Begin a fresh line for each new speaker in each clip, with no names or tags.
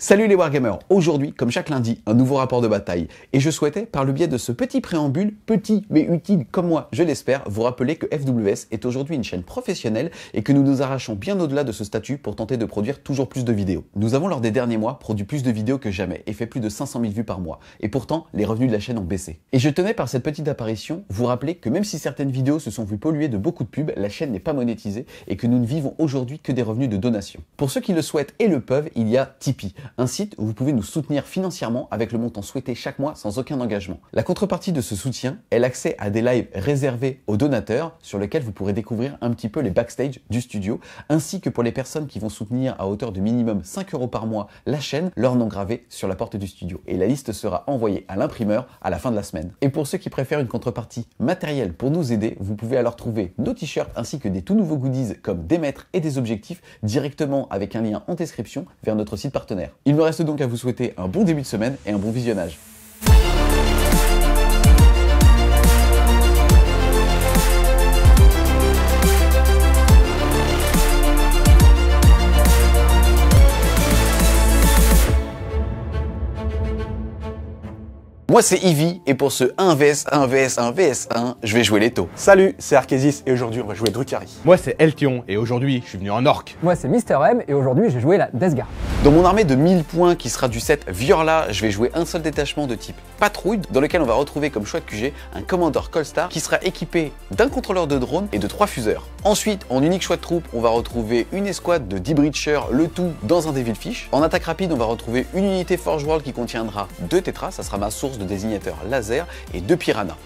Salut les Wargamers, aujourd'hui, comme chaque lundi, un nouveau rapport de bataille. Et je souhaitais, par le biais de ce petit préambule, petit mais utile comme moi, je l'espère, vous rappeler que FWS est aujourd'hui une chaîne professionnelle et que nous nous arrachons bien au-delà de ce statut pour tenter de produire toujours plus de vidéos. Nous avons lors des derniers mois produit plus de vidéos que jamais et fait plus de 500 000 vues par mois. Et pourtant, les revenus de la chaîne ont baissé. Et je tenais par cette petite apparition vous rappeler que même si certaines vidéos se sont vues polluer de beaucoup de pubs, la chaîne n'est pas monétisée et que nous ne vivons aujourd'hui que des revenus de donation. Pour ceux qui le souhaitent et le peuvent, il y a Tipeee, un site où vous pouvez nous soutenir financièrement avec le montant souhaité chaque mois sans aucun engagement. La contrepartie de ce soutien est l'accès à des lives réservés aux donateurs sur lesquels vous pourrez découvrir un petit peu les backstage du studio, ainsi que pour les personnes qui vont soutenir à hauteur de minimum 5 € par mois la chaîne, leur nom gravé sur la porte du studio. Et la liste sera envoyée à l'imprimeur à la fin de la semaine. Et pour ceux qui préfèrent une contrepartie matérielle pour nous aider, vous pouvez alors trouver nos t-shirts ainsi que des tout nouveaux goodies comme des mètres et des objectifs directement avec un lien en description vers notre site partenaire. Il me reste donc à vous souhaiter un bon début de semaine et un bon visionnage. Moi c'est Ivy et pour ce 1 vs 1 vs 1 vs 1, je vais jouer les taux.
Salut, c'est Arkésis et aujourd'hui on va jouer Drukhari.
Moi c'est Eltion et aujourd'hui je suis venu en orc.
Moi c'est Mister M et aujourd'hui j'ai joué la Death Guard.
Dans mon armée de 1000 points qui sera du set Viorla, je vais jouer un seul détachement de type patrouille dans lequel on va retrouver comme choix de QG un Commandeur Colstar qui sera équipé d'un contrôleur de drone et de 3 fuseurs. Ensuite, en unique choix de troupe, on va retrouver une escouade de 10 breachers, le tout dans un Devilfish. En attaque rapide, on va retrouver une unité Forge World qui contiendra 2 tétras, ça sera ma source de désignateur laser, et 2 piranhas.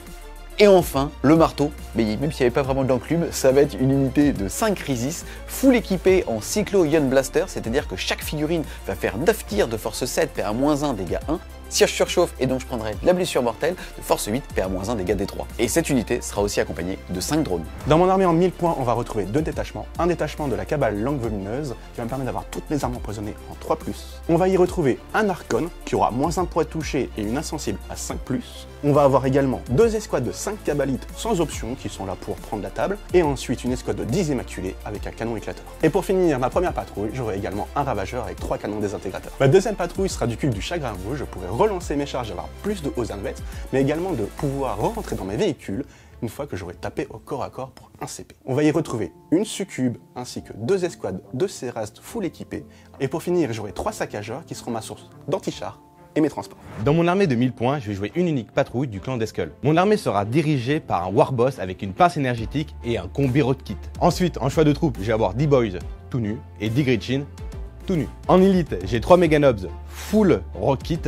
Et enfin, le marteau, mais même s'il n'y avait pas vraiment d'enclume, ça va être une unité de 5 Crisis, full équipée en Cyclo Ion Blaster, c'est-à-dire que chaque figurine va faire 9 tirs de force 7, PA-1, dégâts 1, si je surchauffe et donc je prendrai la blessure mortelle de force 8, PA-1, dégâts D3. Et cette unité sera aussi accompagnée de 5 drones.
Dans mon armée en 1000 points, on va retrouver 2 détachements. Un détachement de la cabale langue volumineuse qui va me permettre d'avoir toutes mes armes empoisonnées en 3+. On va y retrouver un Archon qui aura -1 pour être touché et une insensible à 5+. On va avoir également 2 escouades de 5 cabalites sans option qui sont là pour prendre la table. Et ensuite une escouade de 10 immaculés avec un canon éclateur. Et pour finir ma première patrouille, j'aurai également un ravageur avec 3 canons désintégrateurs. Ma deuxième patrouille sera du cul du chagrin rouge. Je pourrai relancer mes charges, avoir plus de hauts invettes, mais également de pouvoir rentrer dans mes véhicules une fois que j'aurai tapé au corps à corps pour un CP. On va y retrouver une succube ainsi que 2 escouades de Sérast full équipées. Et pour finir, j'aurai 3 saccageurs qui seront ma source d'anti-char et mes transports.
Dans mon armée de 1000 points, je vais jouer une unique patrouille du clan d'Eskull. Mon armée sera dirigée par un Warboss avec une pince énergétique et un combi roadkit. Ensuite, en choix de troupe, je vais avoir 10 Boys tout nus et 10 Gretchen tout nus. En élite, j'ai 3 Meganobs full roadkit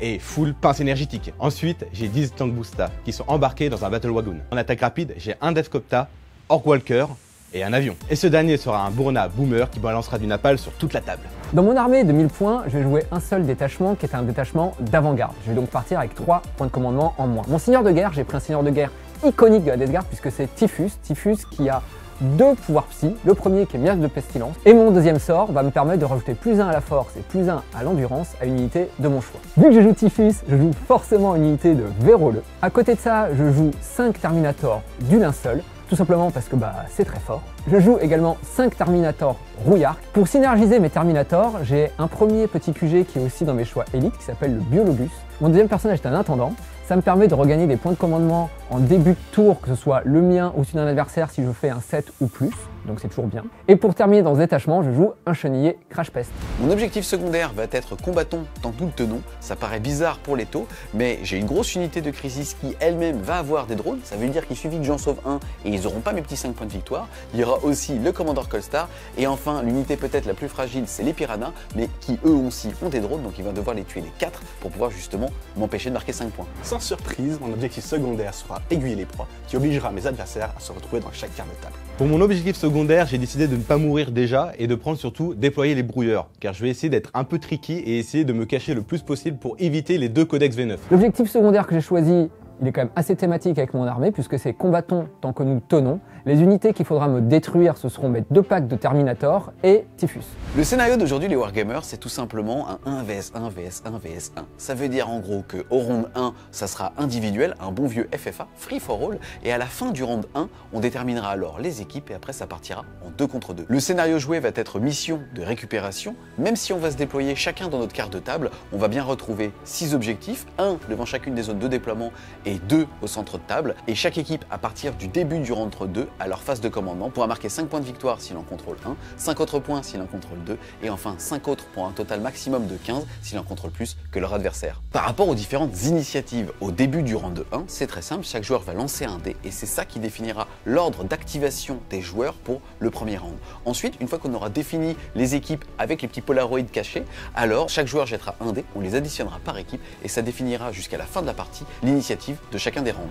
et full pince énergétique. Ensuite, j'ai 10 Tank Boosta qui sont embarqués dans un Battle Wagon. En attaque rapide, j'ai un Deathcopter, Orc Walker et un avion. Et ce dernier sera un Bourna Boomer qui balancera du napalm sur toute la table.
Dans mon armée de 1000 points, je vais jouer un seul détachement qui est un détachement d'avant-garde. Je vais donc partir avec 3 points de commandement en moins. Mon seigneur de guerre, j'ai pris un seigneur de guerre iconique de la Death Guard puisque c'est Typhus. Typhus qui a 2 pouvoirs psy, le premier qui est miasme de pestilence, et mon deuxième sort va me permettre de rajouter +1 à la force et +1 à l'endurance à une unité de mon choix. Vu que je joue Typhus, je joue forcément une unité de Véroleux. À côté de ça, je joue 5 Terminators du linceul, tout simplement parce que c'est très fort. Je joue également 5 Terminators rouillard. Pour synergiser mes Terminators, j'ai un premier petit QG qui est aussi dans mes choix élites qui s'appelle le Biologus. Mon deuxième personnage est un intendant. Ça me permet de regagner des points de commandement en début de tour, que ce soit le mien ou celui d'un adversaire si je fais un 7 ou plus, donc c'est toujours bien. Et pour terminer dans ce détachement, je joue un chenillé Crash Pest.
Mon objectif secondaire va être combattant dans tout le tenon. Ça paraît bizarre pour les taux, mais j'ai une grosse unité de Crisis qui elle-même va avoir des drones. Ça veut dire qu'il suffit que j'en sauve un et ils n'auront pas mes petits 5 points de victoire. Il y aura aussi le Commandeur Colstar et enfin l'unité peut-être la plus fragile, c'est les piranhas, mais qui eux aussi ont des drones, donc il va devoir les tuer les 4 pour pouvoir justement m'empêcher de marquer 5 points.
Sans surprise, mon objectif secondaire sera aiguiller les proies, qui obligera mes adversaires à se retrouver dans chaque quart de table.
Pour mon objectif secondaire, j'ai décidé de ne pas mourir déjà et de prendre surtout déployer les brouilleurs, car je vais essayer d'être un peu tricky et essayer de me cacher le plus possible pour éviter les 2 codex V9.
L'objectif secondaire que j'ai choisi, il est quand même assez thématique avec mon armée, puisque c'est combattons tant que nous tenons. Les unités qu'il faudra me détruire, ce seront mes 2 packs de Terminator et Typhus.
Le scénario d'aujourd'hui, les Wargamers, c'est tout simplement un 1 vs 1 vs 1 vs 1. Ça veut dire en gros que au round 1, ça sera individuel, un bon vieux FFA, free for all, et à la fin du round 1, on déterminera alors les équipes et après ça partira en 2 contre 2. Le scénario joué va être mission de récupération, même si on va se déployer chacun dans notre carte de table, on va bien retrouver 6 objectifs, 1 devant chacune des zones de déploiement et 2 au centre de table, et chaque équipe à partir du début du round 2 à leur phase de commandement pourra marquer 5 points de victoire s'il en contrôle 1, 5 autres points s'il en contrôle 2, et enfin 5 autres pour un total maximum de 15 s'il en contrôle plus que leur adversaire. Par rapport aux différentes initiatives au début du round 1, c'est très simple, chaque joueur va lancer un dé et c'est ça qui définira l'ordre d'activation des joueurs pour le premier round. Ensuite, une fois qu'on aura défini les équipes avec les petits polaroïdes cachés, alors chaque joueur jettera un dé, on les additionnera par équipe et ça définira jusqu'à la fin de la partie l'initiative de chacun des rounds.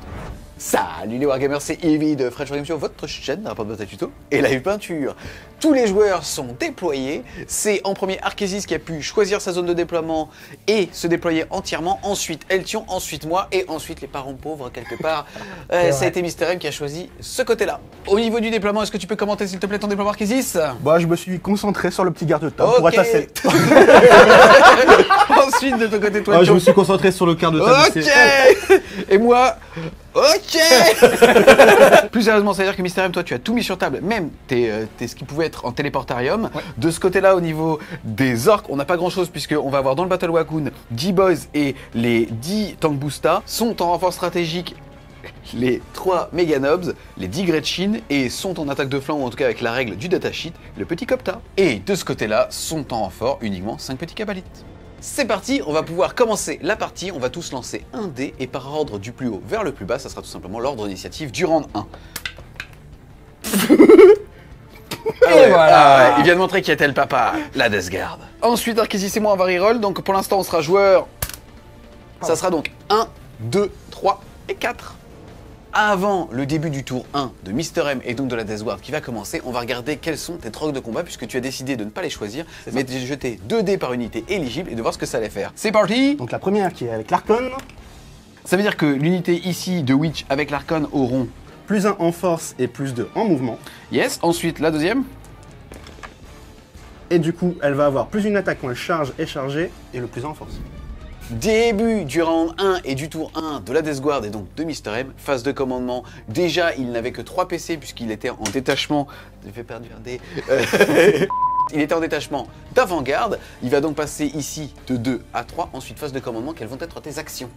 Salut les Wargamers, c'est Evie de French Wargame sur votre chaîne de rapport de bataille tuto et live peinture. Tous les joueurs sont déployés, c'est en premier Arkésis qui a pu choisir sa zone de déploiement et se déployer entièrement, ensuite Eltion, ensuite moi et ensuite les parents pauvres quelque part. Ça a été Mister M qui a choisi ce côté-là. Au niveau du déploiement, est-ce que tu peux commenter s'il te plaît ton déploiement Arkésis?
Bah, je me suis concentré sur le petit garde-table pour être assez.
Ensuite de ton côté toi,
Je me suis concentré sur le quart de table.
Ok. Et moi, ok. Plus sérieusement, c'est-à-dire que Mister M, toi tu as tout mis sur table, même t'es ce qui pouvait être en téléportarium. Ouais. De ce côté-là, au niveau des orques, on n'a pas grand-chose puisqu'on va avoir dans le Battle Wagoon 10 boys et les 10 tank boostas sont en renfort stratégique. Les 3 Meganobs, les 10 Gretchen et sont en attaque de flanc ou en tout cas avec la règle du datasheet, le petit Copta. Et de ce côté-là, sont en renfort uniquement 5 petits Cabalites. C'est parti, on va pouvoir commencer la partie, on va tous lancer un dé et par ordre du plus haut vers le plus bas, ça sera tout simplement l'ordre d'initiative du round 1.
Et voilà.
Il vient de montrer qui était le papa, la Death Guard. Ensuite, Arkésis et moi on va reroll, donc pour l'instant on sera joueur. Ça sera donc 1, 2, 3 et 4. Avant le début du tour 1 de Mister M et donc de la Death Guard qui va commencer, on va regarder quels sont tes trocs de combat puisque tu as décidé de ne pas les choisir, mais de jeter 2 dés par unité éligible et de voir ce que ça allait faire. C'est parti.
Donc la première qui est avec l'Archon.
Ça veut dire que l'unité ici de Witch avec l'Archon auront
plus 1 en force et plus 2 en mouvement.
Yes, ensuite la deuxième.
Et du coup, elle va avoir plus une attaque quand elle charge est chargée et le plus 1 en force.
Début du round 1 et du tour 1 de la Death Guard et donc de Mister M, phase de commandement. Déjà, il n'avait que 3 PC puisqu'il était en détachement. Je vais perdre un dé. Il était en détachement d'avant-garde. Il va donc passer ici de 2 à 3. Ensuite, phase de commandement, quelles vont être tes actions?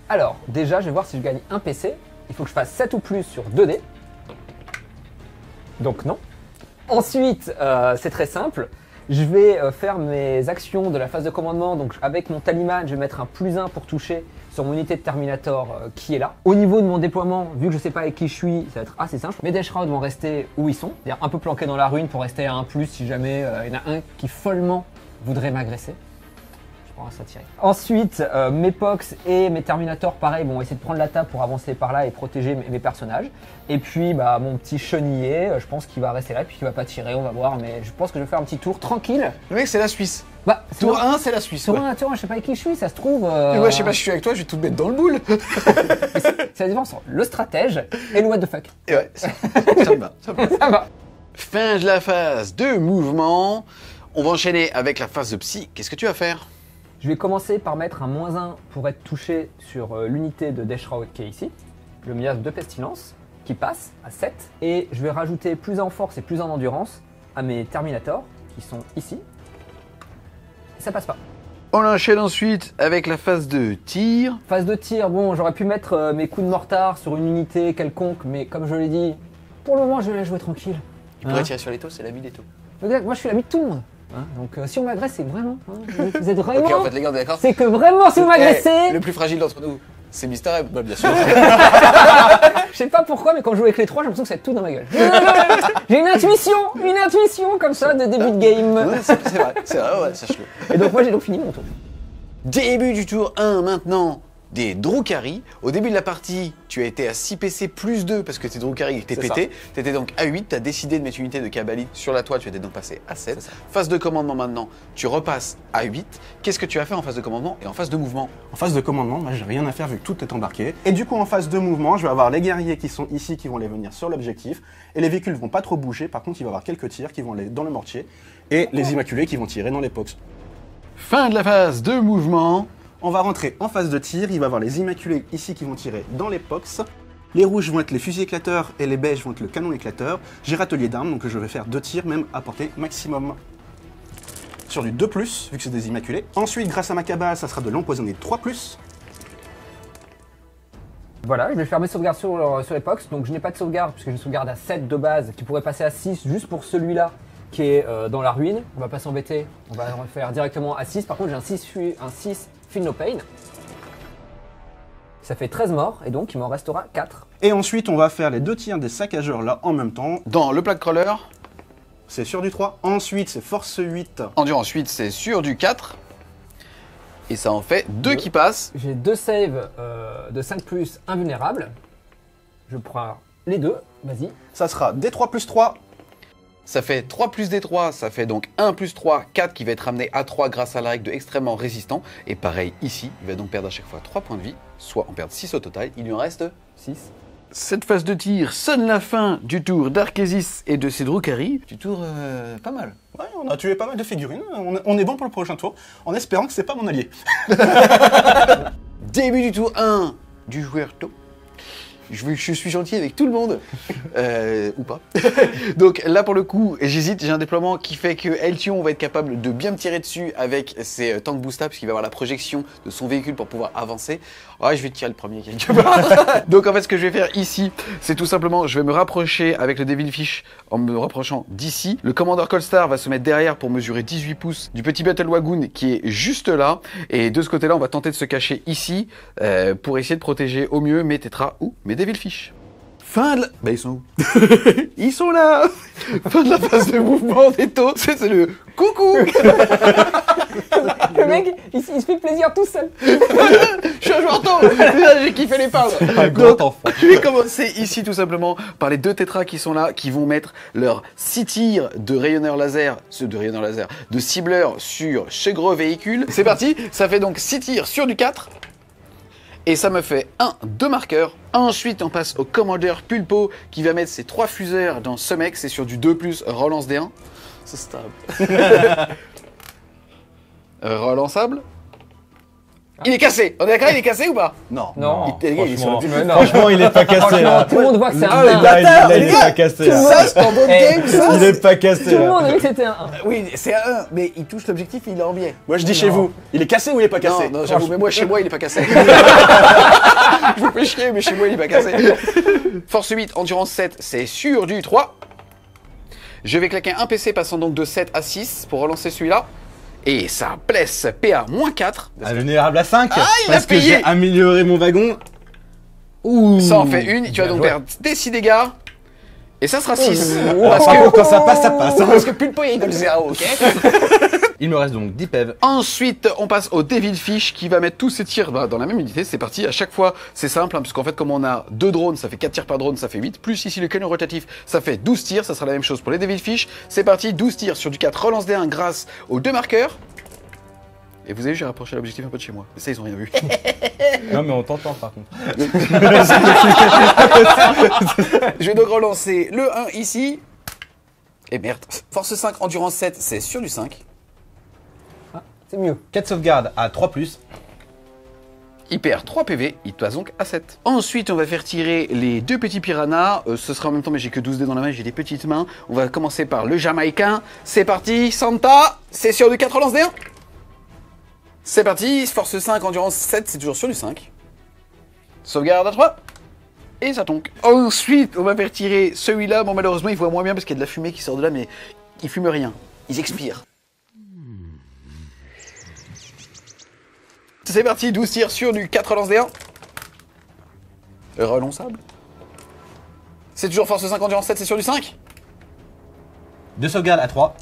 Alors, déjà, je vais voir si je gagne un PC. Il faut que je fasse 7 ou plus sur 2 dés. Donc non. Ensuite, c'est très simple. Je vais faire mes actions de la phase de commandement, donc avec mon talisman, je vais mettre un plus 1 pour toucher sur mon unité de Terminator qui est là. Au niveau de mon déploiement, vu que je sais pas avec qui je suis, ça va être assez simple. Mes Dash Round vont rester où ils sont, c'est-à-dire un peu planqués dans la ruine pour rester à 1+, si jamais il y en a un qui follement voudrait m'agresser. Je pourrais s'attirer. Ensuite, mes Pox et mes Terminators, pareil, vont essayer de prendre la table pour avancer par là et protéger mes personnages. Et puis, bah, mon petit chenillé, je pense qu'il va rester là, puis qu'il va pas tirer, on va voir. Mais je pense que je vais faire un petit tour tranquille.
Le mec, c'est la Suisse.
Bah,
tour 1, c'est la Suisse.
Tour
Ouais.
1, je sais pas avec qui je suis, ça se trouve.
Ouais, je sais pas, je suis avec toi, je vais tout te mettre dans le boule.
C'est la différence entre le stratège et le what the fuck.
Et ouais, ça me va.
Ça va.
Fin de la phase de mouvement. On va enchaîner avec la phase de psy. Qu'est-ce que tu vas faire?
Je vais commencer par mettre un -1 pour être touché sur l'unité de Deshraud qui est ici, le miasme de pestilence, qui passe à 7. Et je vais rajouter plus 1 en force et plus 1 en endurance à mes Terminators, qui sont ici. Ça passe pas.
On enchaîne ensuite avec la phase de tir.
Phase de tir, bon, j'aurais pu mettre mes coups de mortar sur une unité quelconque, mais comme je l'ai dit, pour le moment, je vais la jouer tranquille.
Tu pourrais tirer sur les taux, c'est l'ami des taux.
Regarde, moi, je suis l'ami de tout le monde. Hein, donc si on m'agresse, c'est vraiment, vous êtes vraiment,
Ok, en fait, les gars, on est d'accord.
c'est que vraiment si vous m'agressez,
Le plus fragile d'entre nous, c'est Mister M. Bah, bien sûr.
je sais pas pourquoi, mais quand je joue avec les trois, j'ai l'impression que ça va être tout dans ma gueule. J'ai une intuition comme ça de début de game.
Ouais, c'est vrai, ouais, sache-le.
Et donc moi j'ai donc fini mon tour.
Début du tour 1 maintenant des Drukhari. Au début de la partie, tu as été à 6 PC plus 2 parce que tes Drukhari étaient pétés. Tu étais donc à 8, tu as décidé de mettre une unité de Kabalite sur la toile, tu étais donc passé à 7. Phase de commandement maintenant, tu repasses à 8. Qu'est-ce que tu as fait en phase de commandement et en phase de mouvement?
En phase de commandement, moi j'ai rien à faire vu que tout est embarqué. Et du coup en phase de mouvement, je vais avoir les guerriers qui sont ici qui vont aller venir sur l'objectif. Et les véhicules vont pas trop bouger, par contre il va y avoir quelques tirs qui vont aller dans le mortier. Et les immaculés qui vont tirer dans les pox.
Fin de la phase de mouvement.
On va rentrer en phase de tir, il va y avoir les immaculés ici qui vont tirer dans les pox. Les rouges vont être les fusils éclateurs et les beiges vont être le canon éclateur. J'ai râtelier d'armes, donc je vais faire 2 tirs, même à portée maximum. Sur du 2+, vu que c'est des immaculés. Ensuite, grâce à ma cabale, ça sera de l'empoisonné 3+.
Voilà, je vais faire mes sauvegardes sur les POX. Donc je n'ai pas de sauvegarde puisque je sauvegarde à 7 de base qui pourrait passer à 6 juste pour celui-là qui est dans la ruine. On va pas s'embêter, on va refaire directement à 6. Par contre j'ai un 6 Feel No Pain. Ça fait 13 morts et donc il m'en restera 4.
Et ensuite, on va faire les 2 tirs des saccageurs là en même temps.
Dans le plaque crawler.
C'est sur du 3. Ensuite, c'est force 8.
Endurance 8, c'est sur du 4. Et ça en fait 2 qui passent.
J'ai 2 saves de 5+, invulnérables. Je prends les 2, vas-y.
Ça sera D3 plus 3.
Ça fait 3 plus D3, ça fait donc 1 plus 3, 4 qui va être ramené à 3 grâce à la règle de extrêmement résistant. Et pareil ici, il va donc perdre à chaque fois 3 points de vie, soit en perdre 6 au total, il lui en reste 6. Cette phase de tir sonne la fin du tour d'Arkésis et de ses Drukhari. Du tour pas mal.
Ouais, on a tué pas mal de figurines, on est bon pour le prochain tour, en espérant que c'est pas mon allié.
Début du tour 1 du joueur tôt. Je suis gentil avec tout le monde, ou pas. Donc là pour le coup, j'hésite, j'ai un déploiement qui fait que Eltion va être capable de bien me tirer dessus avec ses tanks boostables, parce qu'il va avoir la projection de son véhicule pour pouvoir avancer. Ouais, je vais tirer le premier quelque part. Donc en fait ce que je vais faire ici, c'est tout simplement, je vais me rapprocher avec le Devilfish en me rapprochant d'ici. Le commandeur Colstar va se mettre derrière pour mesurer 18 pouces du petit Battle Wagoon qui est juste là. Et de ce côté-là, on va tenter de se cacher ici pour essayer de protéger au mieux mes tétras ou mes Devilfish. Fin de la... Bah ils sont où? Ils sont là. Fin de la phase de mouvement des taux. C'est le coucou.
Le mec, il se fait plaisir tout seul.
Je suis un joueur tôt. Là, j'ai kiffé les peindre.
Un grand enfant.
Je vais commencer ici tout simplement par les 2 tétras qui sont là, qui vont mettre leurs 6 tirs de rayonneur laser, de cibleur sur ce gros véhicule. C'est parti, ça fait donc 6 tirs sur du 4. Et ça me fait 2 marqueurs. Ensuite, on passe au commandeur Pulpo qui va mettre ses 3 fuseurs dans ce mec. C'est sur du 2+, relance D1. Ça stab. Relançable. Il est cassé. On est d'accord, il est cassé ou pas?
Non.
Non.
Il est sur le
Mais non.
Franchement, il est pas cassé là.
Tout le monde voit que c'est un
Ah,
1.
là, il est pas cassé là.
Ça, c'est en bonne
Eh,
game, ça.
Il est pas cassé
Tout le
là.
monde a vu que c'était un 1.
Oui, c'est un 1, mais il touche l'objectif et il est en biais.
Moi je dis chez vous, il est cassé ou il est pas cassé?
Non, j'avoue, mais moi, chez moi, il est pas cassé. Je vous fais chier, mais chez moi, il est pas cassé. Force 8, endurance 7, c'est sur du 3. Je vais claquer un PC passant donc de 7 à 6 pour relancer celui-là. Et ça blesse PA-4.
Invulnérable à 5.
Ah, il a
parce que
payé.
j'ai amélioré mon wagon. Ouh.
Ça en fait une, tu vas donc
joué.
perdre des 6 dégâts. Et ça sera 6.
Parce que quand ça passe, ça passe.
Parce que Pulpo, il donne 0, ok?
Il me reste donc 10 PEV.
Ensuite, on passe au Devilfish qui va mettre tous ses tirs dans la même unité. C'est parti. À chaque fois, c'est simple, hein, puisqu'en fait, comme on a 2 drones, ça fait 4 tirs par drone, ça fait 8. Plus ici, le canon rotatif, ça fait 12 tirs. Ça sera la même chose pour les Devilfish. C'est parti. 12 tirs sur du 4. Relance D1 grâce aux 2 marqueurs. Et vous avez vu, j'ai rapproché l'objectif un peu de chez moi. Mais ça, ils ont rien vu.
Non, mais on t'entend par contre.
Je vais donc relancer le 1 ici. Et merde. Force 5, endurance 7, c'est sur du 5.
C'est mieux.
4 sauvegardes à 3+.
Il perd 3 PV, il passe donc à 7. Ensuite, on va faire tirer les 2 petits piranhas. Ce sera en même temps, mais j'ai que 12 dés dans la main, j'ai des petites mains. On va commencer par le Jamaïcain. C'est parti, Santa. C'est sur du 4, relance D1. C'est parti, force 5, endurance 7, c'est toujours sur du 5. Sauvegarde à 3. Et ça tombe. Ensuite, on va faire tirer celui-là. Bon, malheureusement, il voit moins bien parce qu'il y a de la fumée qui sort de là, mais ils fument rien. Ils expirent. C'est parti, 12 tirs sur du 4 relance D1. Relançable. C'est toujours force 5, endurance 7, c'est sur du 5.
2 sauvegardes à 3.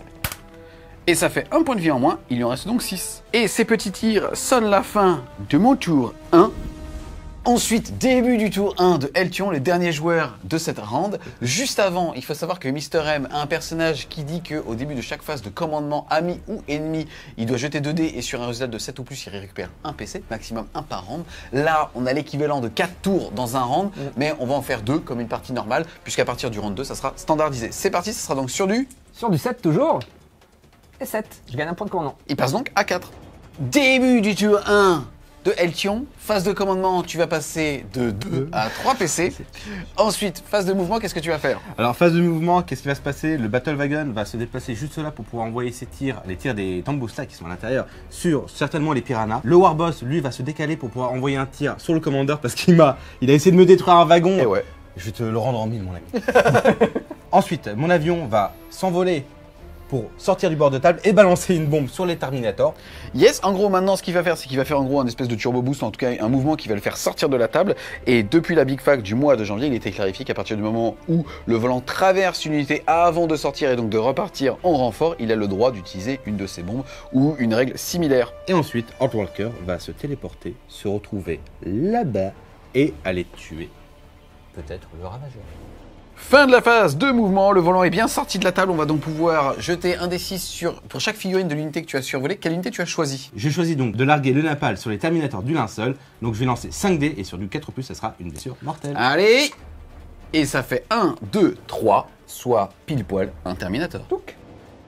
Et ça fait 1 point de vie en moins, il lui en reste donc 6. Et ces petits tirs sonnent la fin de mon tour 1. Ensuite, début du tour 1 de Eltion, le dernier joueur de cette round. Juste avant, il faut savoir que Mister M a un personnage qui dit qu'au début de chaque phase de commandement, ami ou ennemi, il doit jeter 2 dés et sur un résultat de 7 ou plus, il récupère un PC, maximum 1 par round. Là, on a l'équivalent de 4 tours dans un round, mais on va en faire 2 comme une partie normale, puisqu'à partir du round 2, ça sera standardisé. C'est parti, ça sera donc sur du...
Sur du 7 toujours. Et 7. Je gagne un point de commandement.
Il passe donc à 4. Début du tour 1 de Eltion. Phase de commandement, tu vas passer de 2 à 3 PC. Ensuite, phase de mouvement, qu'est-ce que tu vas faire?
Alors, phase de mouvement, qu'est-ce qui va se passer? Le Battle Wagon va se déplacer juste là pour pouvoir envoyer ses tirs, les tirs des Tambousta qui sont à l'intérieur, sur certainement les piranhas. Le Warboss, lui, va se décaler pour pouvoir envoyer un tir sur le commandeur parce qu'il a essayé de me détruire un wagon.
Et ouais.
Je vais te le rendre en mille, mon ami. Ensuite, mon avion va s'envoler pour sortir du bord de table et balancer une bombe sur les Terminators.
Yes, en gros, maintenant, ce qu'il va faire, c'est qu'il va faire en gros un espèce de turbo boost, en tout cas un mouvement qui va le faire sortir de la table. Et depuis la Big Fac du mois de janvier, il était clarifié qu'à partir du moment où le volant traverse une unité avant de sortir et donc de repartir en renfort, il a le droit d'utiliser une de ses bombes ou une règle similaire.
Et ensuite, Walker va se téléporter, se retrouver là-bas et aller tuer peut-être le Ravageur.
Fin de la phase de mouvement, le volant est bien sorti de la table, on va donc pouvoir jeter un D6 pour chaque figurine de l'unité que tu as survolée. Quelle unité tu as choisi?
J'ai choisi donc de larguer le napalm sur les Terminators du linceul, donc je vais lancer 5 dés et sur du 4+, ça sera une blessure mortelle.
Allez! Et ça fait 1, 2, 3, soit pile poil un Terminator.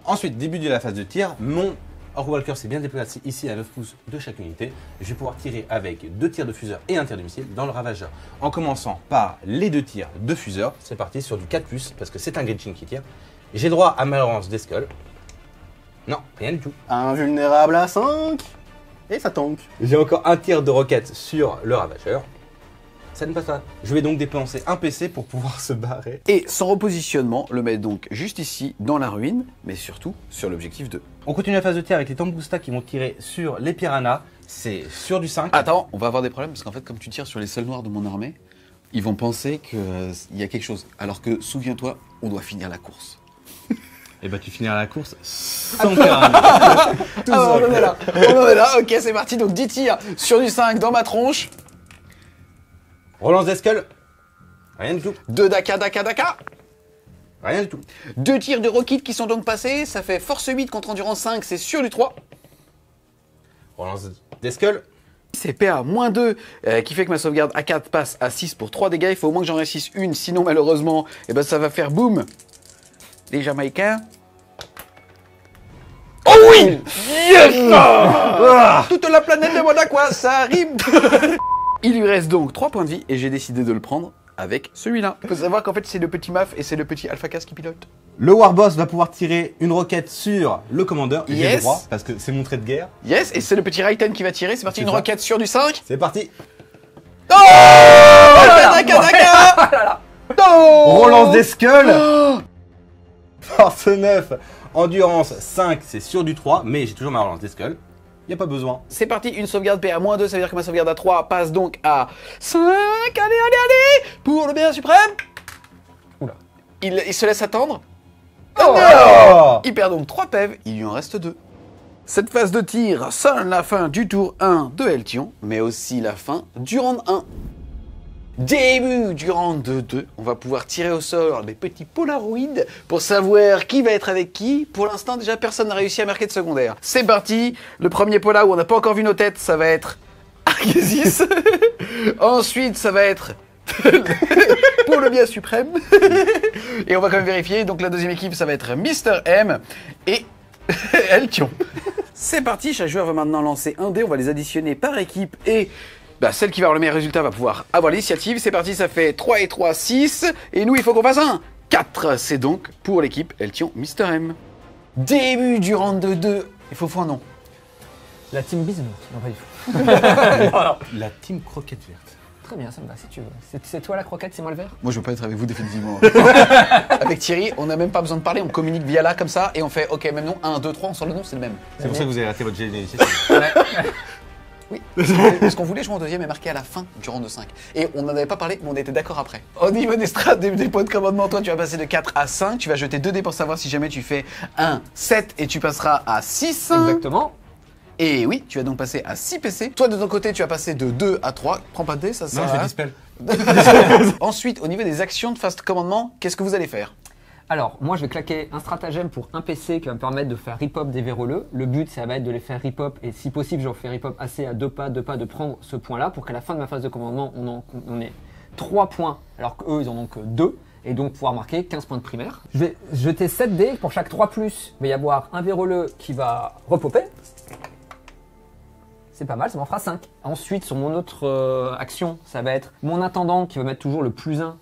Ensuite, début de la phase de tir, mon Walker s'est bien déplacé ici à 9 pouces de chaque unité. Je vais pouvoir tirer avec 2 tirs de fuseur et un tir de missile dans le Ravageur. En commençant par les 2 tirs de fuseur, c'est parti sur du 4+, parce que c'est un Gretchen qui tire. J'ai droit à ma lance des skulls. Non, rien du tout.
Invulnérable à 5. Et ça tank.
J'ai encore un tir de roquette sur le Ravageur. Ça ne passe pas. Je vais donc dépenser un PC pour pouvoir se barrer.
Et son repositionnement le met donc juste ici dans la ruine, mais surtout sur l'objectif 2.
On continue la phase de tir avec les Tambousta qui vont tirer sur les piranhas. C'est sur du 5.
Attends, on va avoir des problèmes parce qu'en fait, comme tu tires sur les seuls noirs de mon armée, ils vont penser qu'il y a quelque chose. Alors que, souviens-toi, on doit finir la course.
Et bah tu finiras la course sans piranha.
Ah, on en est là. On en est là. Ok, c'est parti. Donc 10 tirs sur du 5 dans ma tronche.
Relance des skulls. Rien du tout.
2 Daka.
Rien du tout.
2 tirs de rocket qui sont donc passés. Ça fait force 8 contre endurance 5. C'est sur du 3.
Relance des skulls.
C'est PA -2 qui fait que ma sauvegarde A4 passe à 6 pour 3 dégâts. Il faut au moins que j'en réussisse une. Sinon, malheureusement, eh ben, ça va faire boum. Les Jamaïcains. Oh oui! Yes! Toute la planète demande à quoi ça rime. Il lui reste donc 3 points de vie et j'ai décidé de le prendre avec celui-là. Il faut savoir qu'en fait c'est le petit Maf et c'est le petit Alpha Cas qui pilote.
Le Warboss va pouvoir tirer une roquette sur le commandeur. J'ai
Yes.
le droit parce que c'est mon trait de guerre.
Yes, et c'est le petit Raiden qui va tirer. C'est parti,
C'est
une
ça.
roquette sur du 5.
C'est parti.
Oh! Daka. Oh!
Relance des skulls. Force 9. Endurance 5, c'est sur du 3, mais j'ai toujours ma relance des skulls. Y a pas besoin.
C'est parti, une sauvegarde PA -2, ça veut dire que ma sauvegarde à 3 passe donc à 5. Allez, pour le bien suprême.
Oula.
Il se laisse attendre.
Oh.
Il perd donc 3 PEV, il lui en reste 2. Cette phase de tir sonne la fin du tour 1 de Eltion, mais aussi la fin du round 1. Début du round 2, on va pouvoir tirer au sort des petits polaroids pour savoir qui va être avec qui. Pour l'instant, déjà, personne n'a réussi à marquer de secondaire. C'est parti. Le premier pola où on n'a pas encore vu nos têtes, ça va être Argesis. Ensuite, ça va être pour le bien suprême. Et on va quand même vérifier. Donc la deuxième équipe, ça va être Mister M et Eltion. C'est parti. Chaque joueur va maintenant lancer un dé. On va les additionner par équipe et... celle qui va avoir le meilleur résultat va pouvoir avoir l'initiative. C'est parti, ça fait 3 et 3, 6. Et nous, il faut qu'on fasse un 4. C'est donc pour l'équipe Eltion Mister M. Début du round 2. Il faut un nom.
La team Bismuth. Non, pas du tout.
La team croquette verte.
Très bien, ça me va si tu veux. C'est toi la croquette, c'est moi le vert.
Moi, je veux pas être avec vous définitivement. Avec Thierry, on n'a même pas besoin de parler. On communique via là, comme ça. Et on fait, ok, même nom. 1, 2, 3, on sort le nom, c'est le même.
C'est pour ça que vous avez raté votre jet d'initiative.
Oui, parce qu'on voulait jouer en deuxième et marquer à la fin du round de 5. Et on n'en avait pas parlé, mais on était d'accord après. Au niveau des strats, des points de commandement, toi tu vas passer de 4 à 5. Tu vas jeter 2 dés pour savoir si jamais tu fais 1, 7 et tu passeras à 6.
Exactement.
Et oui, tu vas donc passer à 6 PC. Toi, de ton côté, tu vas passer de 2 à 3. Prends pas de dés, ça sert
Non,
à
je fais
rien.
dispel.
Ensuite, au niveau des actions de fast commandement, qu'est-ce que vous allez faire?
Alors, moi, je vais claquer un stratagème pour un PC qui va me permettre de faire rip-hop des véroleux. Le but, ça va être de les faire rip-hop et si possible, j'en fais rip-hop assez à 2 pas, de prendre ce point-là pour qu'à la fin de ma phase de commandement, on ait 3 points alors qu'eux, ils en ont que 2. Et donc pouvoir marquer 15 points de primaire. Je vais jeter 7 dés. Pour chaque 3+, il va y avoir un véroleux qui va repopper. C'est pas mal, ça m'en fera 5. Ensuite, sur mon autre action, ça va être mon intendant qui va mettre toujours le +1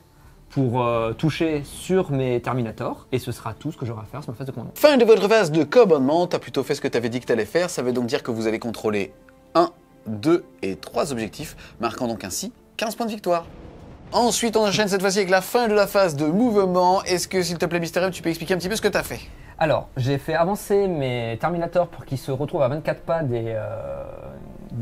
pour toucher sur mes Terminators. Et ce sera tout ce que j'aurai à faire sur ma phase de commandement.
Fin de votre phase de commandement, t'as plutôt fait ce que t'avais dit que t'allais faire. Ça veut donc dire que vous allez contrôler 1, 2 et 3 objectifs, marquant donc ainsi 15 points de victoire. Ensuite, on enchaîne cette fois-ci avec la fin de la phase de mouvement. Est-ce que, s'il te plaît, Mystérium, tu peux expliquer un petit peu ce que t'as fait?
Alors, j'ai fait avancer mes Terminators pour qu'ils se retrouvent à 24 pas des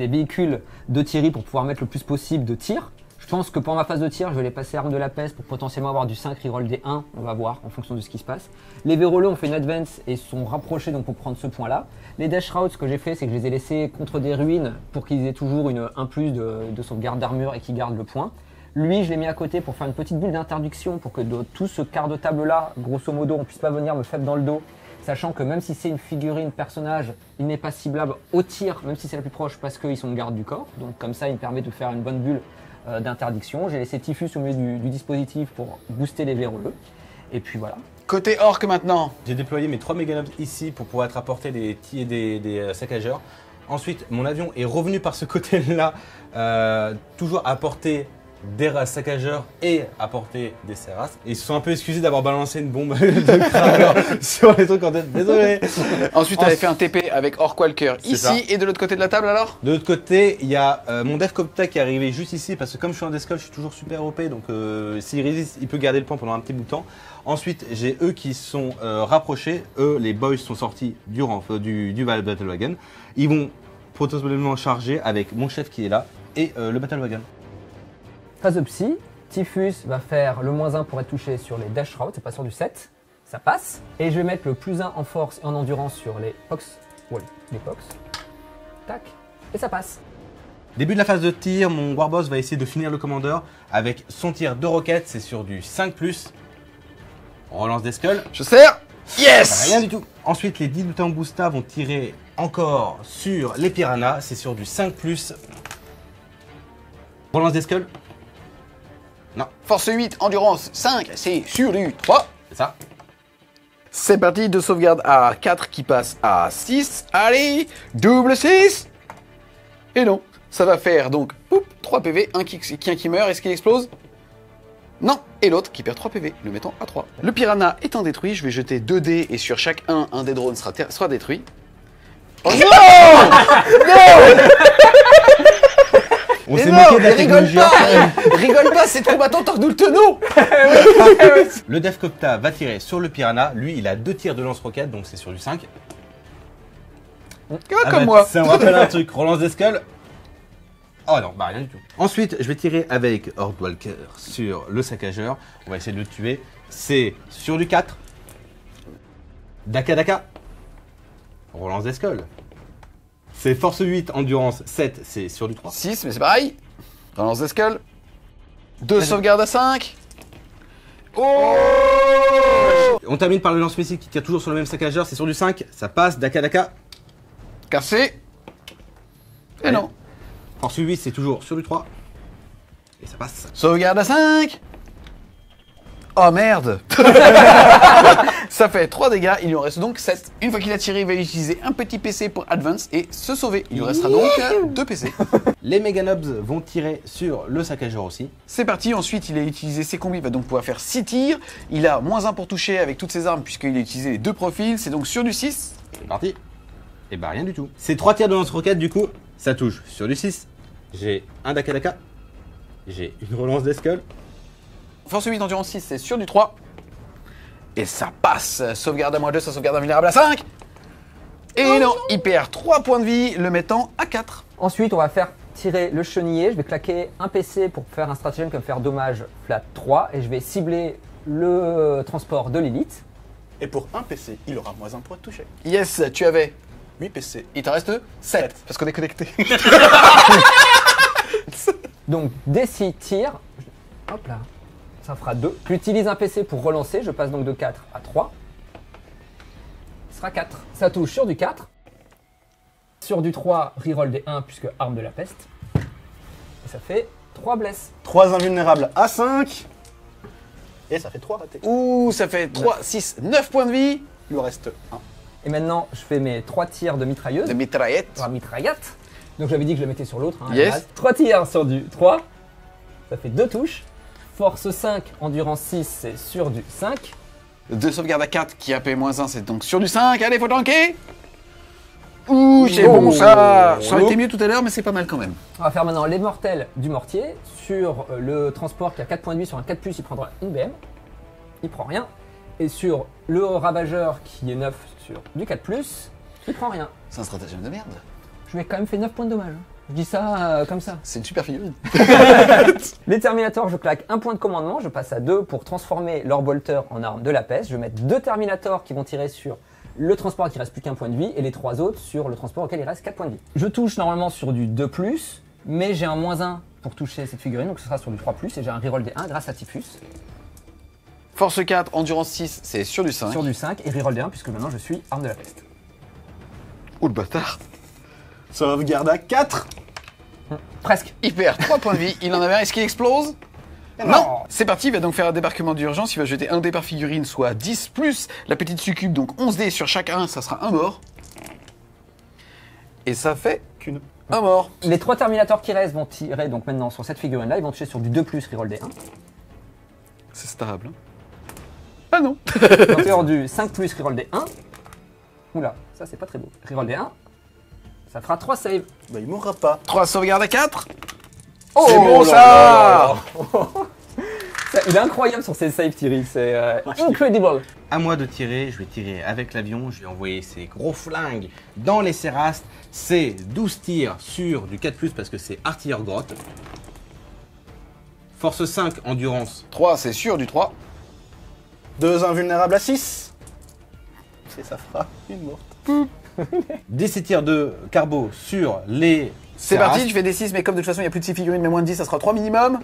véhicules de Thierry pour pouvoir mettre le plus possible de tirs. Je pense que pour ma phase de tir, je vais les passer arme de la peste pour potentiellement avoir du 5 reroll des 1. On va voir en fonction de ce qui se passe. Les véroleux ont fait une advance et sont rapprochés donc pour prendre ce point-là. Les dash routes, ce que j'ai fait, c'est que je les ai laissés contre des ruines pour qu'ils aient toujours une 1+ de sauvegarde d'armure et qu'ils gardent le point. Lui, je l'ai mis à côté pour faire une petite bulle d'interdiction pour que de tout ce quart de table-là, grosso modo, on puisse pas venir me faire dans le dos. Sachant que même si c'est une figurine personnage, il n'est pas ciblable au tir, même si c'est la plus proche, parce qu'ils sont garde du corps. Donc comme ça, il me permet de faire une bonne bulle d'interdiction. J'ai laissé Typhus au milieu du dispositif pour booster les véroleux. Et puis voilà.
Côté orc maintenant.
J'ai déployé mes 3 méganobs ici pour pouvoir être à portée des saccageurs. Ensuite, mon avion est revenu par ce côté-là, toujours à portée des saccageurs et à portée des serras. Ils se sont un peu excusés d'avoir balancé une bombe de craveur sur les trucs en tête. Désolé.
Ensuite, tu avais fait un TP avec Orc Walker
C'est ça.
ici et de l'autre côté de la table alors?
De l'autre côté, il y a mon Devcopta qui est arrivé juste ici parce que comme je suis en Descol, je suis toujours super OP, donc s'il résiste, il peut garder le point pendant un petit bout de temps. Ensuite, j'ai eux qui sont rapprochés. Eux, les boys sont sortis du Battle Wagon. Ils vont potentiellement charger avec mon chef qui est là et le Battle Wagon.
Phase de psy, Typhus va faire le -1 pour être touché sur les dash routes, c'est pas sur du 7, ça passe. Et je vais mettre le +1 en force et en endurance sur les pox, les pox. Tac, et ça passe.
Début de la phase de tir, mon Warboss va essayer de finir le commandeur avec son tir de roquette, c'est sur du 5+. On relance des skulls.
Je sers. Yes.
Rien du tout. Ensuite, les 10 Lutin Boosta vont tirer encore sur les piranhas, c'est sur du 5+. Relance des skulls. Non,
Force 8, endurance 5, c'est sur du 3.
c'est ça.
C'est parti, de sauvegarde à 4 qui passe à 6. Allez, double 6. Et non, ça va faire donc 3 PV, un qui meurt, est-ce qu'il explose? Non, et l'autre qui perd 3 PV, le mettant à 3. Le piranha étant détruit, je vais jeter 2 dés et sur chaque un des drones sera détruit. Oh non. Non.
On
Mais
s'est
non,
moqué de la
mais rigole
technologie.
pas. Rigole pas, c'est trop bâton, tords-nous le tonneau.
Le Devcopta va tirer sur le piranha. Lui, il a 2 tirs de lance-roquette, donc c'est sur du 5.
Comme moi.
Ça me rappelle un truc. Relance des skulls. Oh non, bah rien du tout. Ensuite, je vais tirer avec Horde Walker sur le saccageur. On va essayer de le tuer. C'est sur du 4. Daka Daka. Relance des skulls. C'est force 8, endurance 7, c'est sur du 3.
6, mais c'est pareil. Relance des skulls. 2 sauvegardes à 5. Oh.
On termine par le lance-missile qui tire toujours sur le même saccageur, c'est sur du 5. Ça passe, Daka Daka.
Cassé. Et
Allez.
non.
Force 8, c'est toujours sur du 3. Et ça passe.
Sauvegarde à 5. Oh merde. Ça fait 3 dégâts, il lui en reste donc 7. Une fois qu'il a tiré, il va utiliser un petit PC pour advance et se sauver. Il lui restera donc 2 PC.
Les Meganobs vont tirer sur le saccageur aussi.
C'est parti, ensuite il a utilisé ses combis, il va donc pouvoir faire 6 tirs. Il a -1 pour toucher avec toutes ses armes puisqu'il a utilisé les 2 profils, c'est donc sur du 6.
C'est parti. Et bah rien du tout. C'est 3 tirs de lance-roquette du coup, ça touche sur du 6. J'ai un Daka Daka. J'ai une relance des skulls.
Force 8, endurance 6, c'est sur du 3. Et ça passe. Sauvegarde à -2, ça sauvegarde invulnérable à 5. Et non, il perd 3 points de vie, le mettant à 4.
Ensuite, on va faire tirer le chenillé. Je vais claquer un PC pour faire un stratagème qui va me faire dommage flat 3. Et je vais cibler le transport de l'élite.
Et pour un PC, il aura -1 pour être touché.
Yes, tu avais
8 PC.
Il t'en reste 7, parce qu'on est connecté.
Donc, dès 6 tirs, hop là, ça fera 2. J'utilise un PC pour relancer, je passe donc de 4 à 3. Ce sera 4. Ça touche sur du 4. Sur du 3, reroll des 1 puisque arme de la peste. Et ça fait 3 blesses.
3 invulnérables à 5. Et ça fait 3 ratés.
Ouh, ça fait 3, 6, 9 points de vie.
Il lui reste 1.
Et maintenant, je fais mes 3 tirs de mitrailleuse.
De mitraillette.
Enfin, mitraillette. Donc j'avais dit que je le mettais sur l'autre. Hein,
Yes.
3 tirs sur du 3. Ça fait 2 touches. Force 5, endurance 6, c'est sur du 5.
2 sauvegardes à 4 qui a AP-1, c'est donc sur du 5. Allez, faut tanker. Ouh, c'est bon ça. Ça aurait été mieux tout à l'heure, mais c'est pas mal quand même.
On va faire maintenant les mortels du mortier. Sur le transport qui a 4 points de vie, sur un 4+, il prendra une BM. Il prend rien. Et sur le ravageur qui est 9 sur du 4+, il prend rien.
C'est un stratagème de merde.
Je lui ai quand même fait 9 points de dommage. Je dis ça comme ça.
C'est une super figurine.
Les Terminators, je claque un point de commandement. Je passe à 2 pour transformer leur bolter en arme de la peste. Je vais mettre 2 Terminators qui vont tirer sur le transport qui reste plus qu'un point de vie et les 3 autres sur le transport auquel il reste 4 points de vie. Je touche normalement sur du 2+, mais j'ai un -1 pour toucher cette figurine, donc ce sera sur du 3+, et j'ai un reroll des 1 grâce à Typhus.
Force 4, endurance 6, c'est sur du 5.
Sur du 5 et reroll des 1 puisque maintenant je suis arme de la peste.
Ouh, le bâtard.
Sauvegarde à 4.
Presque.
Il perd 3 points de vie. Il en avait un. Est-ce qu'il explose? Non. C'est parti, il va donc faire un débarquement d'urgence. Il va jeter un dé par figurine, soit 10 plus la petite succube, donc 11 dés sur chacun, ça sera un mort. Et ça fait
Qu'une.
un mort.
Les 3 Terminators qui restent vont tirer donc maintenant sur cette figurine-là, ils vont toucher sur du 2+, reroll des 1.
C'est stable. Ah non.
Donc sur du 5+, reroll des 1. Oula, ça c'est pas très beau. Reroll des 1. Ça fera 3 saves.
Bah, il mourra pas.
3 sauvegardes à 4.
Oh
C'est bon
là
ça.
là Ça, il est incroyable sur ses saves, Thierry. C'est incredible.
À moi de tirer, je vais tirer avec l'avion, je vais envoyer ces gros flingues dans les Cérastes. C'est 12 tirs sur du 4+, parce que c'est artilleur grotte. Force 5, endurance.
3, c'est sûr du 3.
2 invulnérables à 6. Et ça fera une morte.
Des tirs de carbo sur les
C'est
Cérastes.
parti, je fais des 6, mais comme de toute façon il n'y a plus de 6 figurines, mais moins de 10, ça sera 3 minimum.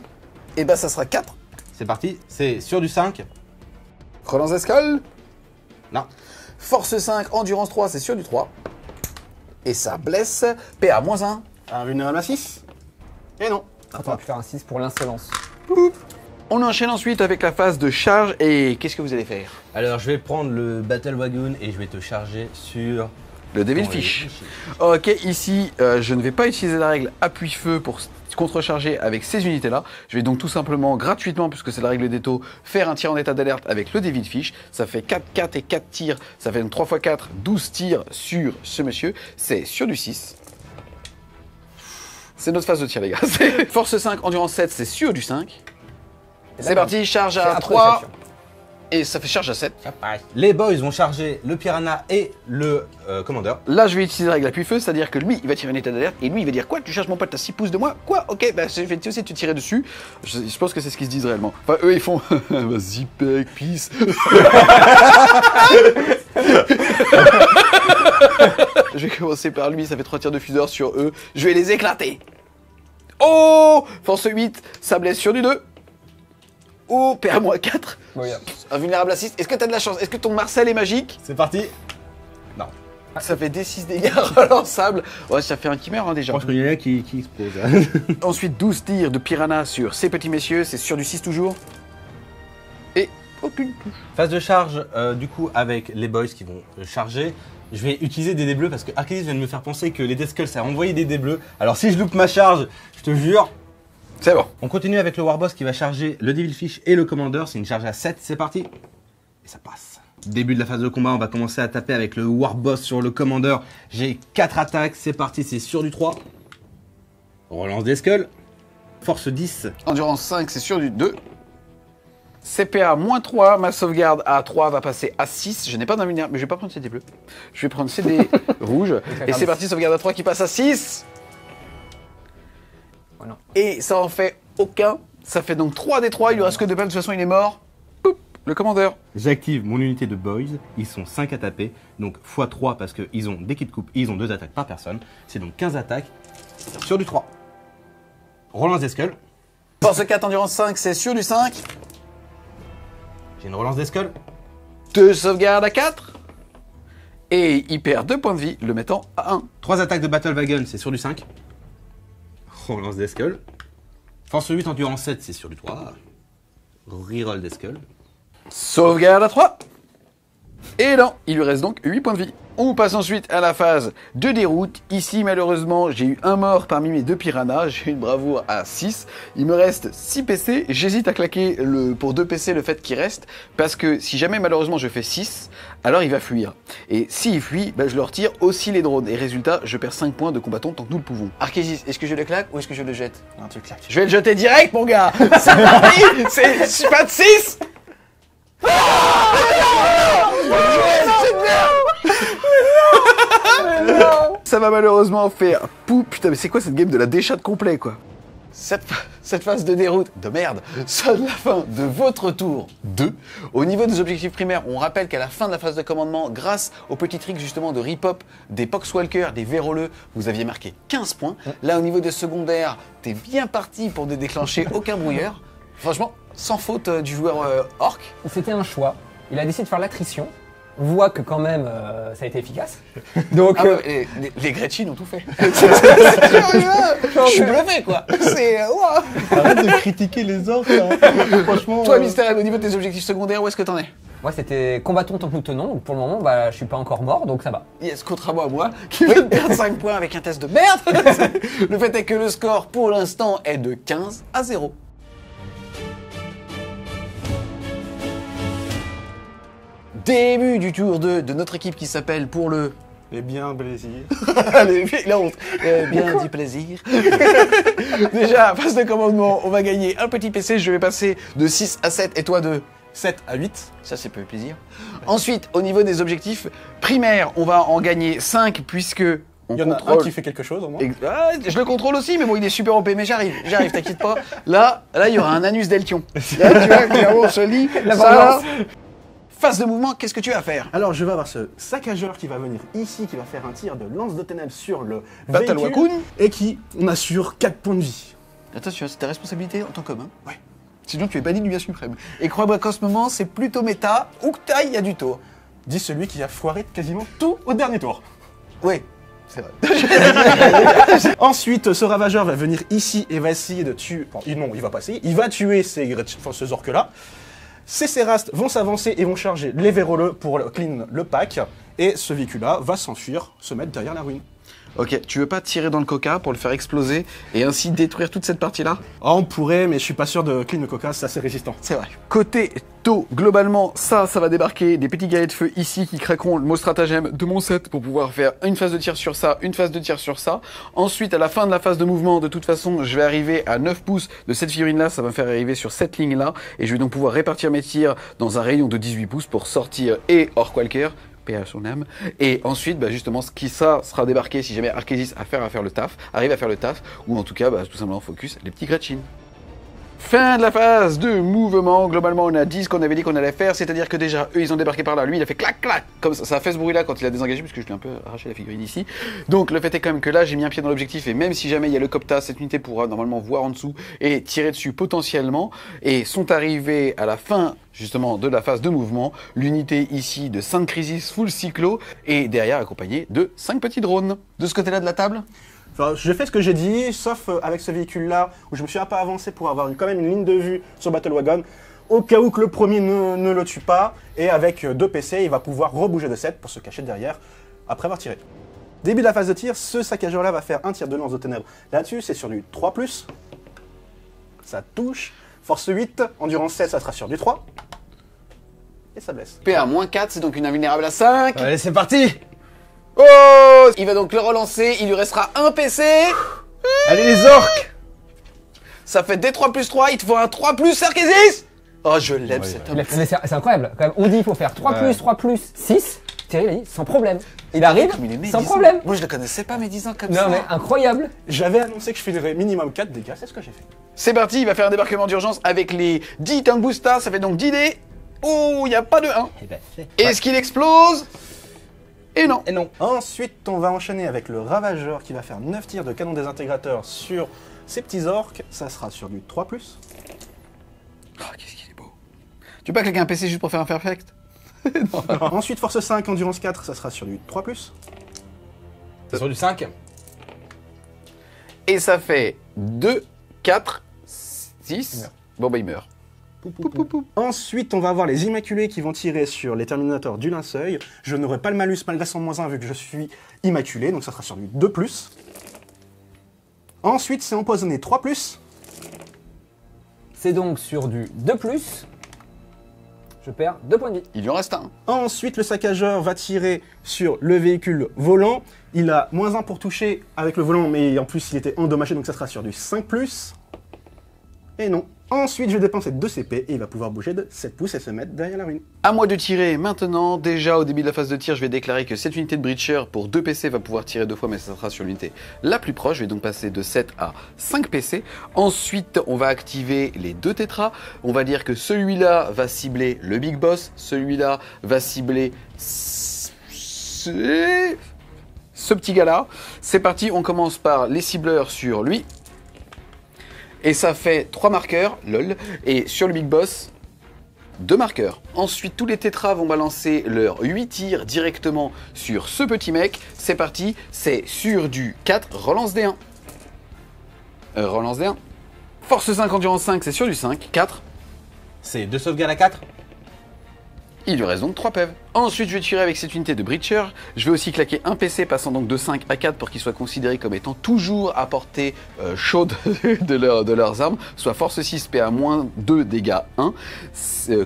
Et bah ça sera 4.
C'est parti, c'est sur du 5.
Relance d'escale.
Non.
Force 5, endurance 3, c'est sûr du 3. Et ça blesse. PA -1.
Invulnérable à 6. Et non.
On va pu faire un 6 pour l'insolence.
On enchaîne ensuite avec la phase de charge. Et qu'est-ce que vous allez faire?
Alors je vais prendre le Battle Wagon et je vais te charger sur...
Le Devil
ton
Fish.
Fish.
Ok, ici, je ne vais pas utiliser la règle appui-feu pour contrecharger avec ces unités-là. Je vais donc tout simplement, gratuitement, puisque c'est la règle des taux, faire un tir en état d'alerte avec le Devil Fish. Ça fait 4, 4 et 4 tirs. Ça fait donc 3 x 4, 12 tirs sur ce monsieur. C'est sur du 6. C'est notre phase de tir, les gars. Force 5, endurance 7, c'est sur du 5. C'est parti, charge à 3. Et ça fait charge à 7.
Les boys vont charger le Piranha et le commandeur.
Là, je vais utiliser la règle appui-feu, c'est-à-dire que lui, il va tirer un état d'alerte, et lui, il va dire quoi? Tu charges mon pote à 6 pouces de moi? Quoi? Ok, bah je vais aussi te tirer dessus. Je pense que c'est ce qu'ils se disent réellement. Enfin, eux, ils font vas-y, pec, peace. Je vais commencer par lui, ça fait 3 tirs de fuseur sur eux. Je vais les éclater. Oh! Force 8, ça blesse sur du 2. Oh, PA-4. Invulnérable à 6. Est-ce que t'as de la chance? Est-ce que ton Marcel est magique?
C'est parti. Non.
Ça fait D6 dégâts relançables. Ouais, ça fait un qui meurt hein, déjà.
Je pense qu'il y en a qui explose.
Ensuite, 12 tirs de piranha sur ces petits messieurs. C'est sur du 6 toujours. Et aucune touche.
Phase de charge, du coup, avec les boys qui vont charger. Je vais utiliser des dés bleus parce que Arcadis vient de me faire penser que les Death Skulls, ça a envoyé des dés bleus. Alors si je loupe ma charge, je te jure.
C'est bon.
On continue avec le Warboss qui va charger le Devil Fish et le Commander. C'est une charge à 7, c'est parti. Et ça passe. Début de la phase de combat, on va commencer à taper avec le Warboss sur le Commander. J'ai 4 attaques, c'est parti, c'est sur du 3. Relance des skulls. Force 10.
Endurance 5, c'est sur du 2. CPA -3, ma sauvegarde à 3 va passer à 6. Je n'ai pas d'invulnérable, mais je vais pas prendre ces dés bleus. Je vais prendre ces dés rouges. Et c'est parti, sauvegarde à 3 qui passe à 6.
Voilà.
Et ça en fait aucun. Ça fait donc 3 des 3, il lui reste que 2 balles, de toute façon il est mort. Poup. Le commandeur.
J'active mon unité de boys, ils sont 5 à taper, donc x3 parce qu'ils ont des kits de coupe, ils ont 2 attaques par personne. C'est donc 15 attaques sur du 3. Relance des skulls.
Force 4, endurance 5, c'est sur du 5.
J'ai une relance des skulls.
2 sauvegardes à 4. Et il perd 2 points de vie, le mettant à 1.
3 attaques de Battle Wagon, c'est sur du 5. Relance des skulls. Force 8, endurance 7, c'est sur du 3. Reroll des skulls.
Sauvegarde à 3. Et non, il lui reste donc 8 points de vie. On passe ensuite à la phase de déroute. Ici, malheureusement, j'ai eu un mort parmi mes 2 piranhas. J'ai une bravoure à 6. Il me reste 6 PC. J'hésite à claquer pour 2 PC le fait qu'il reste. Parce que si jamais, malheureusement, je fais 6, alors il va fuir. Et s'il fuit, je leur tire aussi les drones. Et résultat, je perds 5 points de combattant tant que nous le pouvons. Arkésis, est-ce que je le claque ou est-ce que je le jette?
Non, tu claques.
Je vais le jeter direct, mon gars. C'est parti. C'est pas de 6. Ça va malheureusement faire pou. Putain, mais c'est quoi cette game de la déchatte complet, quoi? Cette phase de déroute de merde sonne la fin de votre tour 2. Au niveau des objectifs primaires, on rappelle qu'à la fin de la phase de commandement, grâce au petit trick justement de rip-hop, des Poxwalkers, des véroleux, vous aviez marqué 15 points. Là, au niveau des secondaires, t'es bien parti pour ne déclencher aucun brouilleur. Franchement, sans faute du joueur orc.
C'était un choix. Il a décidé de faire l'attrition. On voit que quand même, ça a été efficace. Donc,
les Gretchen ont tout fait. Je suis bluffé, quoi. C'est... Wow.
Arrête de critiquer les orques, hein. Franchement...
Toi, Mystère, au niveau de tes objectifs secondaires, où est-ce que t'en es?
moi, c'était combattons tant que nous tenons. Donc, pour le moment, je suis pas encore mort, donc ça va.
Yes, contrairement à moi, qui vient de perdre 5 points avec un test de merde. Le fait est que le score, pour l'instant, est de 15 à 0. Début du tour 2 de notre équipe qui s'appelle pour le...
Et bien plaisir.
Allez, la honte. Bien du plaisir. Déjà, phase de commandement, on va gagner un petit PC. Je vais passer de 6 à 7 et toi de
7 à 8.
Ça, c'est peu plaisir. Ensuite, au niveau des objectifs primaires, on va en gagner 5 puisque...
Il y en a un qui fait quelque chose au moins.
Ah, je le contrôle aussi, mais bon, il est super OP, mais j'arrive, t'inquiète pas. Là, il y aura un anus d'Eltion. Là, tu vois, clairement, on se lit. Ça, phase de mouvement, qu'est-ce que tu vas à faire?
Alors, je vais avoir ce saccageur qui va venir ici, qui va faire un tir de lance de ténèbres sur le
Battle
véhicule,
Wakun.
et qui, on assure 4 points de vie.
Attention, c'est ta responsabilité en tant qu'homme. Hein.
Ouais.
Sinon, tu es banni du bien suprême. Et crois-moi qu'en ce moment, c'est plutôt méta. Où que t'ailles, il y a du tour.
Dit celui qui a foiré quasiment tout au dernier tour.
Oui, c'est vrai.
Ensuite, ce ravageur va venir ici et va essayer de tuer... Enfin, non, il va pas essayer. Il va tuer ces orques-là. Ces Sérastes vont s'avancer et vont charger les véroleux pour clean le pack. Et ce véhicule-là va s'enfuir, se mettre derrière la ruine.
Ok, tu veux pas tirer dans le coca pour le faire exploser et ainsi détruire toute cette partie-là?
Oh, on pourrait, mais je suis pas sûr de clean le coca, c'est assez résistant.
C'est vrai. Côté taux, globalement, ça va débarquer des petits galets de feu ici qui craqueront le mot stratagème de mon set pour pouvoir faire une phase de tir sur ça, une phase de tir sur ça. Ensuite, à la fin de la phase de mouvement, de toute façon, je vais arriver à 9 pouces de cette figurine-là, ça va me faire arriver sur cette ligne-là et je vais donc pouvoir répartir mes tirs dans un rayon de 18 pouces pour sortir et Orkwalker, paix à son âme. Et ensuite, justement, ce qui ça sera débarqué si jamais Arkésis arrive à faire le taf, ou en tout cas, tout simplement focus les petits Gretchen. Fin de la phase de mouvement. Globalement, on a dit ce qu'on avait dit qu'on allait faire, c'est-à-dire que déjà, eux, ils ont débarqué par là. Lui, il a fait clac, clac, comme ça a fait ce bruit-là quand il a désengagé, puisque je lui ai un peu arraché la figurine ici. Donc, le fait est quand même que là, j'ai mis un pied dans l'objectif, et même si jamais il y a le Copta, cette unité pourra normalement voir en dessous et tirer dessus potentiellement, et sont arrivés à la fin, justement, de la phase de mouvement, l'unité ici de 5 Crisis full cyclo, et derrière accompagnée de 5 petits drones. De ce côté-là de la table,
Enfin, je fais ce que j'ai dit, sauf avec ce véhicule-là, où je me suis un peu avancé pour avoir quand même une ligne de vue sur Battle Wagon, au cas où que le premier ne le tue pas, et avec 2 PC, il va pouvoir rebouger de 7 pour se cacher derrière, après avoir tiré. Début de la phase de tir, ce saccageur-là va faire un tir de lance de ténèbres. Là-dessus, c'est sur du 3+, ça touche, force 8, endurance 7, ça sera sur du 3, et ça blesse.
PA-4, c'est donc une invulnérable à 5.
Allez, c'est parti.
Oh! Il va donc le relancer, il lui restera un PC.
Allez, les orques.
Ça fait des 3+3, il te faut un 3+, Arkésis. Oh, je l'aime cet homme.
Mais c'est incroyable. Quand même, on dit qu'il faut faire 3+, 6. Thierry l'a dit, sans problème. Il arrive,
Comme il est né,
sans
10 ans.
problème.
Moi, je le connaissais pas, mes 10 ans comme
Non
ça.
mais incroyable.
J'avais annoncé que je ferais minimum 4 dégâts, c'est ce que j'ai fait.
C'est parti, il va faire un débarquement d'urgence avec les 10 Tangusta, ça fait donc 10 dés. Oh, il n'y a pas de 1.
Eh ben,
Est-ce qu'il explose? Et non.
Et non.
Ensuite, on va enchaîner avec le Ravageur qui va faire 9 tirs de canon désintégrateur sur ces petits orques. Ça sera sur du 3+.
Oh, qu'est-ce qu'il est beau. Tu veux pas claquer un PC juste pour faire un perfect? Non.
Ensuite, force 5, endurance 4, ça sera sur du 3+.
C'est sur du 5.
Et ça fait 2, 4, 6. Bon, bah, il meurt.
Ensuite, on va avoir les Immaculés qui vont tirer sur les Terminators du Linceuil. Je n'aurai pas le malus malgré son -1 vu que je suis Immaculé, donc ça sera sur du 2+. Ensuite, c'est empoisonné 3+.
C'est donc sur du 2+. Je perds 2 points de vie.
Il lui en reste un.
Ensuite, le Saccageur va tirer sur le véhicule volant. Il a -1 pour toucher avec le volant, mais en plus, il était endommagé, donc ça sera sur du 5+. Et non. Ensuite, je vais dépenser 2 CP et il va pouvoir bouger de 7 pouces et se mettre derrière la ruine.
À moi de tirer maintenant. Déjà, au début de la phase de tir, je vais déclarer que cette unité de Breacher pour 2 PC va pouvoir tirer 2 fois, mais ça sera sur l'unité la plus proche. Je vais donc passer de 7 à 5 PC. Ensuite, on va activer les 2 tétras. On va dire que celui-là va cibler le Big Boss. Celui-là va cibler ce petit gars-là. C'est parti, on commence par les cibleurs sur lui. Et ça fait 3 marqueurs, lol. Et sur le Big Boss, 2 marqueurs. Ensuite, tous les tétras vont balancer leurs 8 tirs directement sur ce petit mec. C'est parti, c'est sur du 4, relance des 1. Relance des 1. Force 5, endurance 5, c'est sur du 5, 4.
C'est 2 sauvegardes à 4.
Il lui reste donc 3 PEV. Ensuite, je vais tirer avec cette unité de Breacher. Je vais aussi claquer un PC passant donc de 5 à 4 pour qu'il soit considéré comme étant toujours à portée chaude de leurs armes, soit force 6, PA-2, dégâts 1.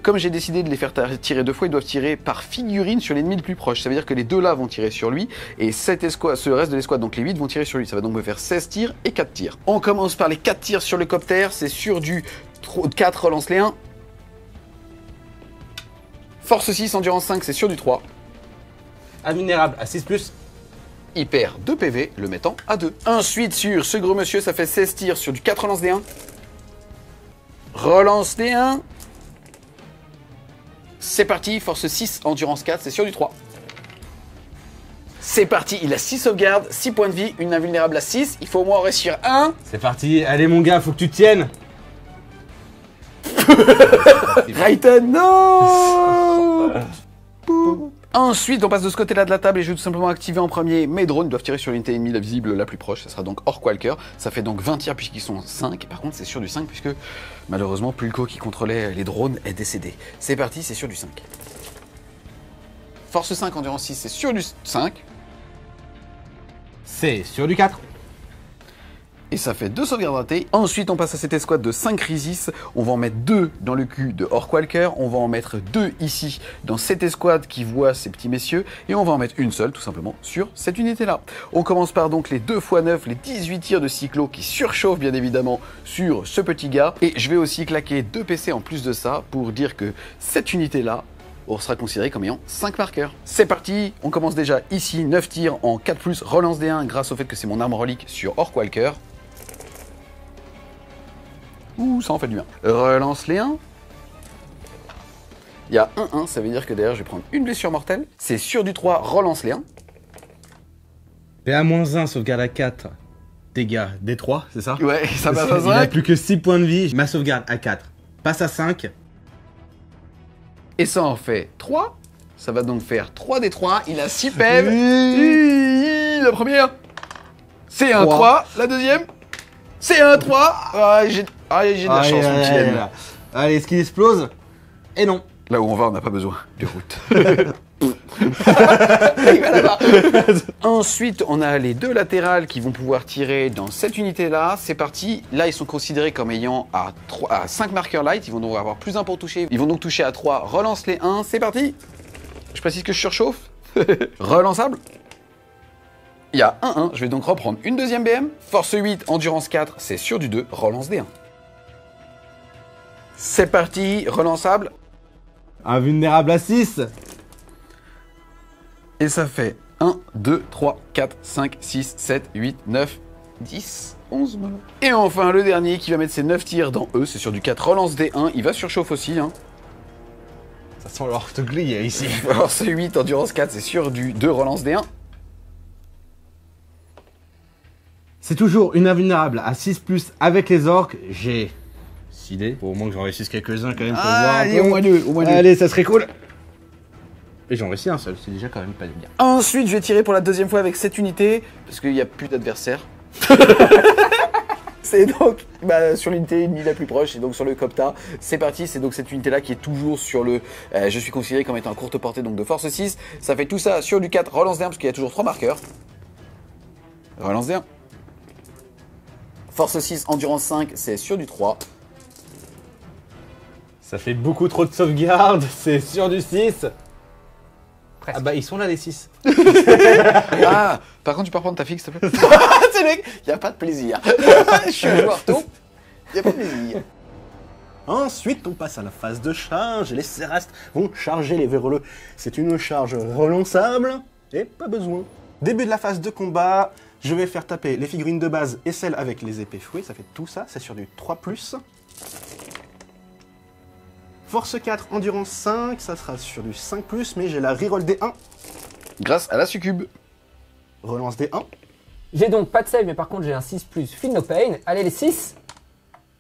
Comme j'ai décidé de les faire tirer 2 fois, ils doivent tirer par figurine sur l'ennemi le plus proche. Ça veut dire que les deux là vont tirer sur lui et ce reste de l'escouade, donc les 8 vont tirer sur lui. Ça va donc me faire 16 tirs et 4 tirs. On commence par les 4 tirs sur le copter. C'est sur du 4, relance les 1. Force 6, endurance 5, c'est sur du 3.
Invulnérable à 6+.
Il perd 2 PV, le mettant à 2. Ensuite, sur ce gros monsieur, ça fait 16 tirs sur du 4, relance des 1. Relance des 1. C'est parti, force 6, endurance 4, c'est sur du 3. C'est parti, il a 6 sauvegardes, 6 points de vie, une invulnérable à 6. Il faut au moins en réussir 1.
C'est parti, allez mon gars, faut que tu tiennes.
Raiden, non. Ensuite, on passe de ce côté-là de la table et je vais tout simplement activer en premier mes drones. Ils doivent tirer sur l'unité ennemie la visible la plus proche. Ça sera donc Orc-Walker. Ça fait donc 20 tirs puisqu'ils sont 5. Par contre, c'est sur du 5 puisque malheureusement, Pulco qui contrôlait les drones est décédé. C'est parti, c'est sur du 5. Force 5, endurance 6, c'est sur du 5.
C'est sur du 4.
Et ça fait 2 sauvegardes ratées. Ensuite, on passe à cette escouade de 5 Crisis. On va en mettre 2 dans le cul de Orc-Walker. On va en mettre 2 ici, dans cette escouade qui voit ces petits messieurs. Et on va en mettre une seule, tout simplement, sur cette unité-là. On commence par donc les 2 x 9, les 18 tirs de cyclo qui surchauffent, bien évidemment, sur ce petit gars. Et je vais aussi claquer 2 PC en plus de ça, pour dire que cette unité-là, on sera considéré comme ayant 5 marqueurs. C'est parti, on commence déjà ici, 9 tirs en 4+, relance des 1, grâce au fait que c'est mon arme relique sur Orc-Walker. Ouh, ça en fait du bien. Relance les 1. Il y a 1-1, ça veut dire que derrière je vais prendre une blessure mortelle. C'est sur du 3, relance les 1.
PA-1, sauvegarde à 4. Dégâts D3, c'est ça?
Ouais, ça passe à
Il a
5.
plus que 6 points de vie. Ma sauvegarde à 4 passe à 5.
Et ça en fait 3. Ça va donc faire 3 des 3. Il a 6 PEV. La première, c'est un 3. La deuxième, c'est un 3. Ah, j'ai de la chance, mon petit M.
Allez, est-ce qu'il explose? Et non.
Là où on va, on n'a pas besoin de route. Il va là-bas. Ensuite, on a les 2 latérales qui vont pouvoir tirer dans cette unité-là. C'est parti. Là, ils sont considérés comme ayant à 5 marqueurs light. Ils vont donc avoir plus 1 pour toucher. Ils vont donc toucher à 3. Relance les 1. C'est parti. Je précise que je surchauffe. Relançable. Il y a 1-1. Je vais donc reprendre une deuxième BM. Force 8, endurance 4. C'est sur du 2. Relance des 1. C'est parti. Relançable.
Invulnérable à 6.
Et ça fait 1, 2, 3, 4, 5, 6, 7, 8, 9, 10, 11. Et enfin, le dernier qui va mettre ses 9 tirs dans eux, c'est sur du 4, relance des 1. Il va surchauffer aussi. Hein.
Ça sent l'orthoglie ici.
Alors c'est 8, endurance 4, c'est sur du 2, relance des 1.
C'est toujours une invulnérable à 6+ avec les orques. J'ai 6 dés. Faut au moins que j'en réussisse quelques-uns quand même pour voir un
Allez,
peu.
au moins 2, au moins 2.
Allez, ça serait cool. Et j'en réussis un seul, c'est déjà quand même pas bien.
Ensuite, je vais tirer pour la deuxième fois avec cette unité, parce qu'il n'y a plus d'adversaire. C'est donc sur l'unité ennemie la plus proche, et donc sur le Copta. C'est parti, c'est donc cette unité-là qui est toujours sur le... je suis considéré comme étant à courte portée, donc de force 6. Ça fait tout ça sur du 4, relance des 1, parce qu'il y a toujours 3 marqueurs. Relance des 1. Force 6, endurance 5, c'est sur du 3.
Ça fait beaucoup trop de sauvegarde, c'est sur du 6.
Presque.
Ah bah ils sont là les 6.
Ah, par contre, tu peux reprendre ta fixe, s'il te plaît. C'est le mec, il n'y a pas de plaisir. Je suis un joueur tôt, il n'y a pas de plaisir.
Ensuite, on passe à la phase de charge et les Cérastes vont charger les véroleux. C'est une charge relançable et pas besoin. Début de la phase de combat, je vais faire taper les figurines de base et celles avec les épées fouées. Ça fait tout ça, c'est sur du 3+. Force 4, endurance 5, ça sera sur du 5+, mais j'ai la reroll des 1.
Grâce à la succube.
Relance des 1.
J'ai donc pas de save, mais par contre j'ai un 6+, feel no pain. Allez, les 6.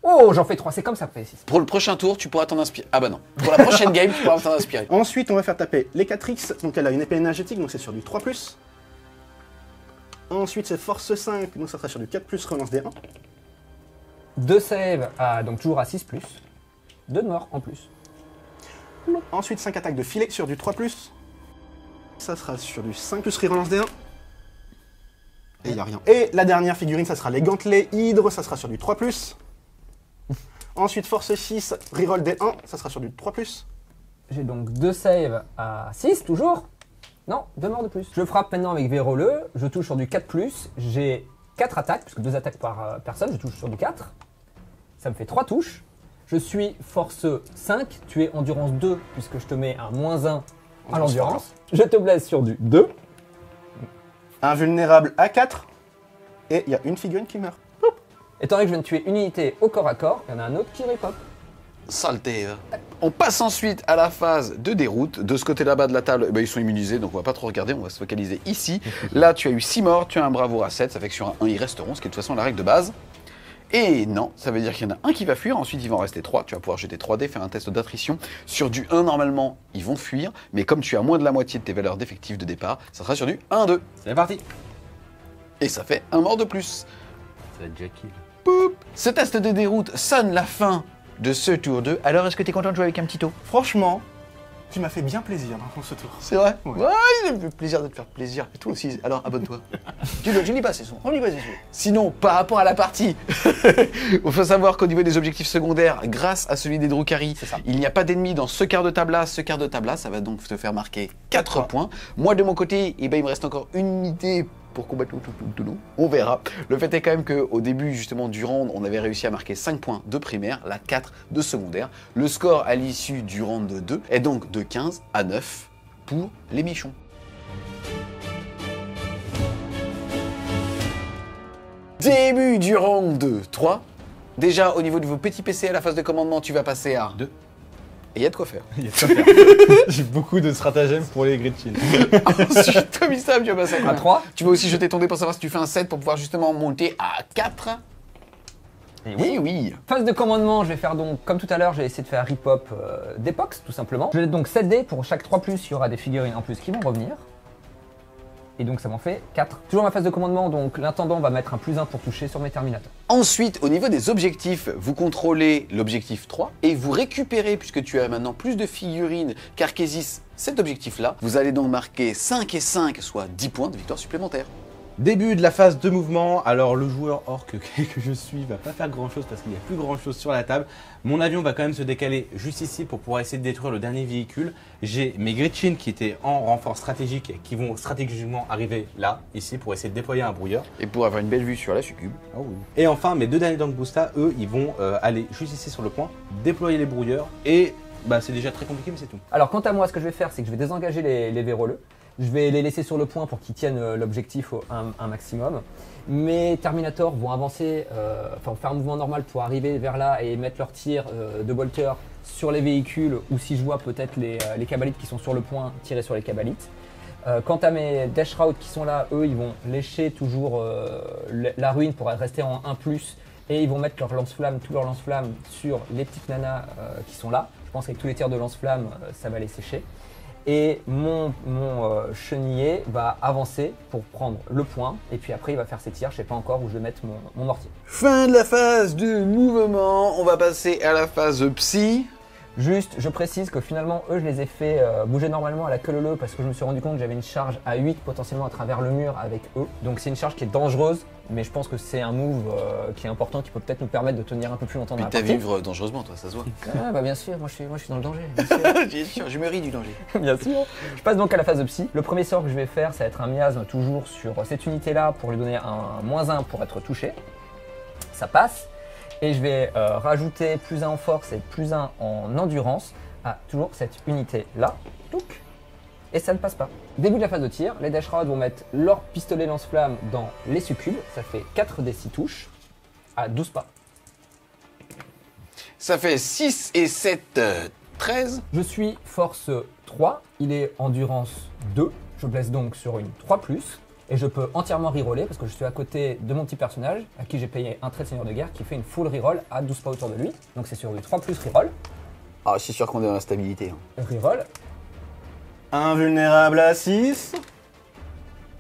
Oh, j'en fais 3, c'est comme ça après les 6.
Pour le prochain tour, tu pourras t'en inspirer. Ah bah non. Pour la prochaine game, tu pourras t'en inspirer.
Ensuite, on va faire taper les 4X, donc elle a une épée énergétique, donc c'est sur du 3+. Ensuite, c'est force 5, donc ça sera sur du 4+, relance des 1.
2 saves, donc toujours à 6+. 2 de mort en plus.
Ensuite, 5 attaques de filet sur du 3+. Ça sera sur du 5+, relance des 1. Et il n'y a rien. Et la dernière figurine, ça sera les gantelets hydres, ça sera sur du 3+. Ensuite, force 6, reroll des 1, ça sera sur du 3+.
J'ai donc 2 saves à 6 toujours. Non, 2 morts de plus. Je frappe maintenant avec véroleux, je touche sur du 4+, j'ai 4 attaques, puisque 2 attaques par personne, je touche sur du 4. Ça me fait 3 touches. Je suis force 5, tu es endurance 2, puisque je te mets un -1 à l'endurance. Je te blesse sur du 2.
Invulnérable à 4. Et il y a une figurine qui meurt.
Étant donné que je viens de tuer une unité au corps à corps, il y en a un autre qui ripop.
Saleté. On passe ensuite à la phase de déroute. De ce côté là-bas de la table, ils sont immunisés, donc on va pas trop regarder, on va se focaliser ici. Là, tu as eu 6 morts, tu as un bravoure à 7, ça fait que sur un 1, ils resteront, ce qui est de toute façon la règle de base. Et non, ça veut dire qu'il y en a un qui va fuir, ensuite il va en rester 3. Tu vas pouvoir jeter 3 dés, faire un test d'attrition. Sur du 1, normalement, ils vont fuir, mais comme tu as moins de la moitié de tes valeurs d'effectifs de départ, ça sera sur du 1-2.
C'est parti.
Et ça fait un mort de plus.
Ça va être déjà kill.
Poup. Ce test de déroute sonne la fin de ce tour 2. Alors, est-ce que tu es content de jouer avec un petit taux?
Franchement, tu m'as fait bien plaisir dans ce tour.
C'est vrai?
Ouais.
Ouais, il me fait plaisir de te faire plaisir. Et toi aussi, alors abonne-toi. Tu lis pas, c'est son. On lit pas, c'est son. Sinon, par rapport à la partie, il faut savoir qu'au niveau des objectifs secondaires, grâce à celui des Drukhari, il n'y a pas d'ennemis dans ce quart de table-là. Ce quart de table-là, ça va donc te faire marquer 4 points. Moi, de mon côté, il me reste encore une unité pour combattre tout. On verra. Le fait est quand même qu'au début, justement, du round, on avait réussi à marquer 5 points de primaire, la 4 de secondaire. Le score à l'issue du round de 2 est donc de 15 à 9 pour les Michons. Début du round de 3. Déjà, au niveau de vos petits PC à la phase de commandement, tu vas passer à 2. Et il y a de quoi faire.
Il y a de quoi faire. J'ai beaucoup de stratagèmes pour les Gretchen.
Ensuite, Tommy Sam, tu vas passer
À 3.
Tu vas aussi jeter ton dé pour savoir si tu fais un 7 pour pouvoir justement monter à 4. Et oui.
Phase de commandement, je vais faire donc, comme tout à l'heure, j'ai essayé de faire ripop d'Epox, tout simplement. Je vais donc 7 dés, pour chaque 3+, il y aura des figurines en plus qui vont revenir. Et donc ça m'en fait 4. Toujours ma phase de commandement, donc l'intendant va mettre un +1 pour toucher sur mes terminateurs.
Ensuite, au niveau des objectifs, vous contrôlez l'objectif 3 et vous récupérez, puisque tu as maintenant plus de figurines qu'Arkésis, cet objectif-là. Vous allez donc marquer 5 et 5, soit 10 points de victoire supplémentaire.
Début de la phase de mouvement, alors le joueur orc que je suis va pas faire grand chose parce qu'il n'y a plus grand chose sur la table. Mon avion va quand même se décaler juste ici pour pouvoir essayer de détruire le dernier véhicule. J'ai mes Gretchen qui étaient en renfort stratégique qui vont stratégiquement arriver là, ici, pour essayer de déployer un brouilleur.
Et pour avoir une belle vue sur la succube.
Oh oui. Et enfin, mes 2 derniers Dankbusta, eux, ils vont aller juste ici sur le point, déployer les brouilleurs et c'est déjà très compliqué mais c'est tout.
Alors quant à moi, ce que je vais faire, c'est que je vais désengager les véroleux. Je vais les laisser sur le point pour qu'ils tiennent l'objectif un maximum. Mes Terminators vont avancer, faire un mouvement normal pour arriver vers là et mettre leur tir de bolter sur les véhicules ou si je vois peut-être les Cabalites qui sont sur le point, tirer sur les Cabalites. Quant à mes Dash Route qui sont là, eux ils vont lécher toujours la ruine pour rester en 1+. Et ils vont mettre leur lance-flamme, tous leurs lance-flammes sur les petites nanas qui sont là. Je pense qu'avec tous les tirs de lance-flamme, ça va les sécher. Et mon chenillé va avancer pour prendre le point. Et puis après, il va faire ses tirs. Je sais pas encore où je vais mettre mon mortier.
Fin de la phase de mouvement. On va passer à la phase psy.
Juste, je précise que finalement, eux, je les ai fait bouger normalement à la queue leu parce que je me suis rendu compte que j'avais une charge à 8 potentiellement à travers le mur avec eux. Donc c'est une charge qui est dangereuse, mais je pense que c'est un move qui est important, qui peut peut-être nous permettre de tenir un peu plus longtemps dans la
Puis
partie.
t'as vivre dangereusement, toi, ça se voit.
Ah bah bien sûr, moi je suis dans le danger. Bien sûr.
Bien sûr, je me ris du danger.
Bien sûr. Je passe donc à la phase de psy. Le premier sort que je vais faire, ça va être un miasme toujours sur cette unité-là pour lui donner un -1 pour être touché. Ça passe. Et je vais rajouter +1 en force et +1 en endurance à toujours cette unité-là. Et ça ne passe pas. Début de la phase de tir, les Dash Road vont mettre leur pistolet lance-flamme dans les succubes. Ça fait 4 des 6 touches à 12 pas.
Ça fait 6 et 7, 13.
Je suis force 3, il est endurance 2. Je blesse donc sur une 3+. Et je peux entièrement reroller parce que je suis à côté de mon petit personnage à qui j'ai payé un trait de seigneur de guerre qui fait une full reroll à 12 pas autour de lui. Donc c'est sur du 3+ reroll.
Ah, je suis sûr qu'on est dans la stabilité.
Reroll.
Invulnérable à 6.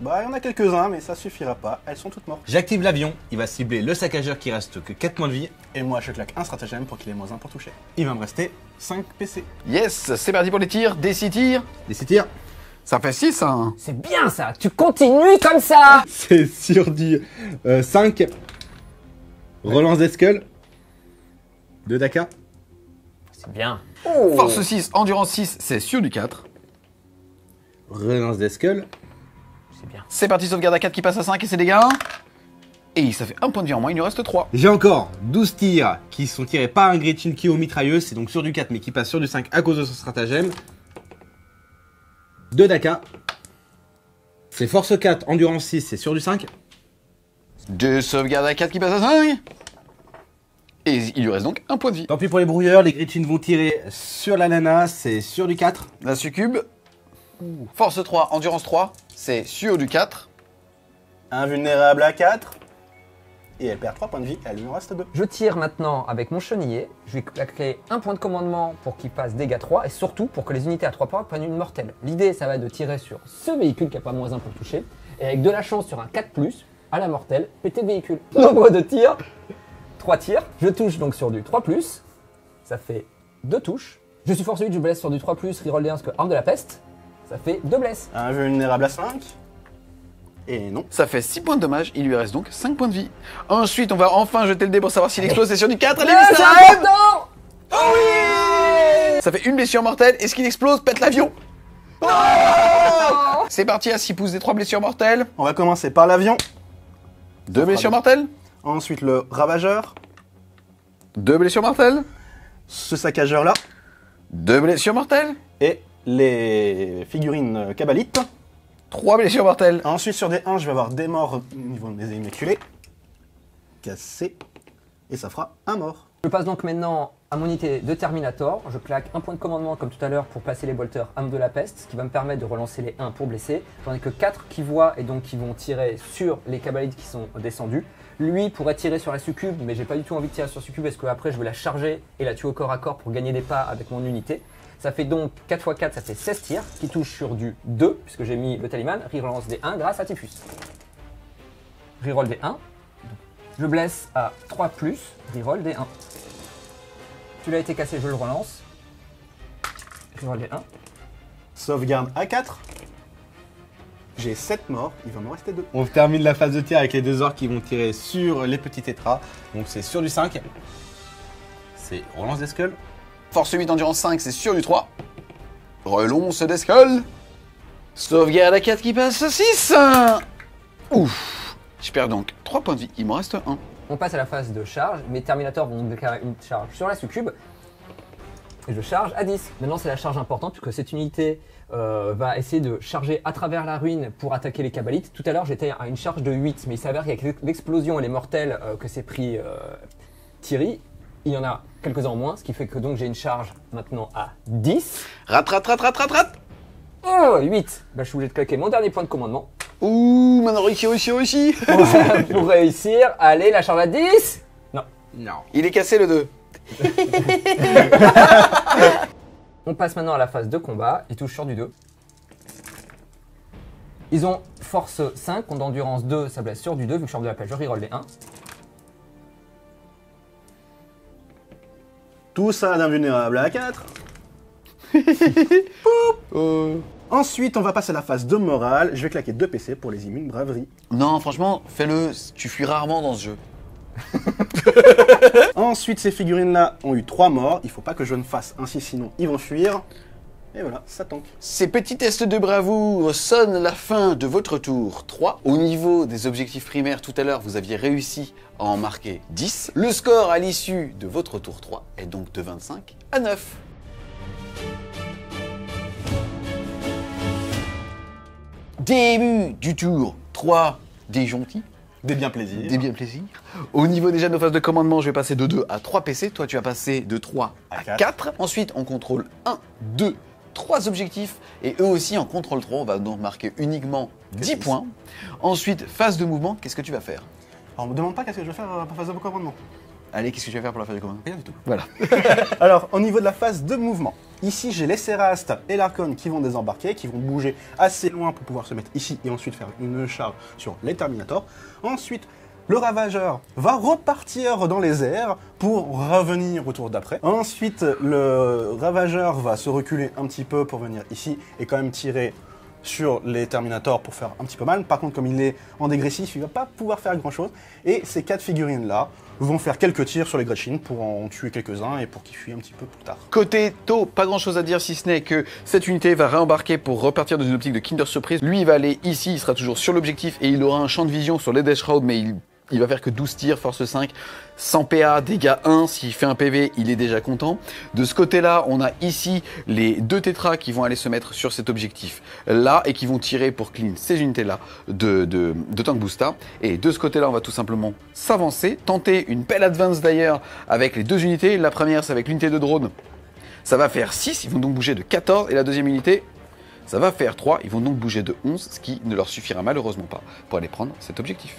Bah, il y en a quelques-uns, mais ça suffira pas. Elles sont toutes mortes.
J'active l'avion, il va cibler le saccageur qui reste que 4 points de vie.
Et moi, je claque un stratagème pour qu'il ait -1 pour toucher. Il va me rester 5 PC.
Yes, c'est parti pour les tirs. Des 6 tirs.
Des 6 tirs.
Ça fait 6, hein.
C'est bien ça, tu continues comme ça.
C'est sur du 5. Relance des skulls. 2 Dakar.
C'est bien.
Force 6, endurance 6, c'est sur du 4.
Relance des skulls.
C'est bien.
C'est parti, sauvegarde à 4 qui passe à 5 et c'est dégâts. Et ça fait un point de vie en moins, il nous reste 3.
J'ai encore 12 tirs qui sont tirés par un Gretchen qui est aux mitrailleuses. C'est donc sur du 4 mais qui passe sur du 5 à cause de son stratagème. 2 Dakar. C'est force 4, endurance 6, c'est sur du 5.
2 sauvegardes à 4 qui passe à 5. Et il lui reste donc un point de vie.
Tant pis pour les brouilleurs, les Gretchen vont tirer sur la nana, c'est sur du 4.
La succube. Force 3, endurance 3, c'est sur du 4.
Invulnérable à 4. Et elle perd 3 points de vie, elle lui en reste 2.
Je tire maintenant avec mon chenillé. Je vais claquer un point de commandement pour qu'il passe dégâts 3 et surtout pour que les unités à 3 points prennent une mortelle. L'idée, ça va être de tirer sur ce véhicule qui n'a pas -1 pour toucher. Et avec de la chance sur un 4+, à la mortelle, péter le véhicule. Nombre de tirs. 3 tirs. Je touche donc sur du 3+. Ça fait 2 touches. Je suis force 8, je blesse sur du 3+, reroll des 1 parce que arme de la peste. Ça fait 2 blesses.
Invulnérable à 5. Et non.
Ça fait 6 points de dommage, il lui reste donc 5 points de vie. Ensuite, on va enfin jeter le dé pour savoir s'il explose, c'est sur du 4.
C'est important.
Oh oui. Ça fait une blessure mortelle, est-ce qu'il explose? Pète l'avion. Oh. C'est parti, à 6 pouces des 3 blessures mortelles.
On va commencer par l'avion.
2 blessures mortelles.
Ensuite, le ravageur.
2 blessures mortelles.
Ce saccageur-là.
2 blessures mortelles.
Et les figurines cabalites.
3 blessures mortelles.
Ensuite, sur des 1, je vais avoir des morts au niveau des immaculés. Cassé. Et ça fera un mort.
Je passe donc maintenant à mon unité de Terminator. Je claque un point de commandement comme tout à l'heure pour passer les bolters âme de la peste, ce qui va me permettre de relancer les 1 pour blesser. J'en ai que 4 qui voient et donc qui vont tirer sur les cabalites qui sont descendus. Lui pourrait tirer sur la succube, mais j'ai pas du tout envie de tirer sur la succube parce qu'après je vais la charger et la tuer au corps à corps pour gagner des pas avec mon unité. Ça fait donc 4 x 4, ça fait 16 tirs qui touchent sur du 2 puisque j'ai mis le talisman. Relance des 1 grâce à Typhus. Reroll des 1. Je blesse à 3+, reroll des 1. Celui-là a été cassé, je le relance. Reroll des 1.
Sauvegarde à 4. J'ai 7 morts, il va m'en rester 2.
On termine la phase de tir avec les 2 orques qui vont tirer sur les petits tétras. Donc c'est sur du 5. C'est relance des skulls.
Force 8, endurance 5, c'est sur du 3. Relance des skulls. Sauvegarde à 4 qui passe à 6. Ouf. Je perds donc 3 points de vie, il m'en reste 1.
On passe à la phase de charge. Mes Terminators vont déclarer une charge sur la succube. et je charge à 10. Maintenant, c'est la charge importante puisque cette unité va essayer de charger à travers la ruine pour attaquer les Kabbalites. Tout à l'heure, j'étais à une charge de 8, mais il s'avère qu'avec l'explosion et les mortels que s'est pris Thierry, il y en a quelques-uns en moins, ce qui fait que donc j'ai une charge maintenant à 10.
Rate.
Oh, 8. Bah, je suis obligé de claquer mon dernier point de commandement.
Ouh, maintenant réussi.
Pour réussir. Allez, la charge à 10. Non.
Il est cassé le 2.
On passe maintenant à la phase de combat. Ils touchent sur du 2. Ils ont force 5, ont d'endurance 2, ça blesse sur du 2. Vu que je sors de la page, je reroll les 1.
Tout ça d'invulnérable à 4. Ensuite, on va passer à la phase de morale. Je vais claquer 2 PC pour les immunes braverie.
Non, franchement, fais-le. Tu fuis rarement dans ce jeu.
Ensuite, ces figurines-là ont eu 3 morts. Il faut pas que je ne fasse ainsi, sinon ils vont fuir. Et voilà, ça tank.
Ces petits tests de bravoure sonnent la fin de votre tour 3. Au niveau des objectifs primaires, tout à l'heure, vous aviez réussi à en marquer 10. Le score à l'issue de votre tour 3 est donc de 25 à 9. Début du tour 3 des gentils.
Des bien plaisirs.
Des bien plaisirs. Au niveau déjà de nos phases de commandement, je vais passer de 2 à 3 PC. Toi, tu vas passer de 3 à 4. Ensuite, on contrôle 1, 2, 3 objectifs. Et eux aussi, en contrôle 3, on va donc marquer uniquement 10 points. Ensuite, phase de mouvement, qu'est-ce que tu vas faire?
Alors, on me demande pas qu'est-ce que je vais faire pour phase de commandement.
Allez, qu'est-ce que tu vas faire pour la phase de commandement?
Rien du tout.
Voilà.
Alors, au niveau de la phase de mouvement, ici j'ai les Sérastes et l'Archon qui vont désembarquer, qui vont bouger assez loin pour pouvoir se mettre ici et ensuite faire une charge sur les Terminators. Ensuite, le Ravageur va repartir dans les airs pour revenir au tour d'après. Ensuite, le Ravageur va se reculer un petit peu pour venir ici et quand même tirer sur les Terminators pour faire un petit peu mal. Par contre, comme il est en dégressif, il va pas pouvoir faire grand chose. Et ces 4 figurines-là vont faire quelques tirs sur les Gretchen pour en tuer quelques-uns et pour qu'ils fuient un petit peu plus tard.
Côté taux, pas grand chose à dire si ce n'est que cette unité va réembarquer pour repartir dans une optique de Kinder Surprise. Lui, il va aller ici, il sera toujours sur l'objectif et il aura un champ de vision sur les Death Shroud, mais il va faire que 12 tirs, force 5, 100 PA, dégâts 1, s'il fait un PV, il est déjà content. De ce côté-là, on a ici les 2 tétras qui vont aller se mettre sur cet objectif là et qui vont tirer pour clean ces unités-là de Tank Boosta. Et de ce côté-là, on va tout simplement s'avancer, tenter une belle advance d'ailleurs avec les 2 unités. La première, c'est avec l'unité de drone, ça va faire 6, ils vont donc bouger de 14, et la deuxième unité, ça va faire 3, ils vont donc bouger de 11, ce qui ne leur suffira malheureusement pas pour aller prendre cet objectif.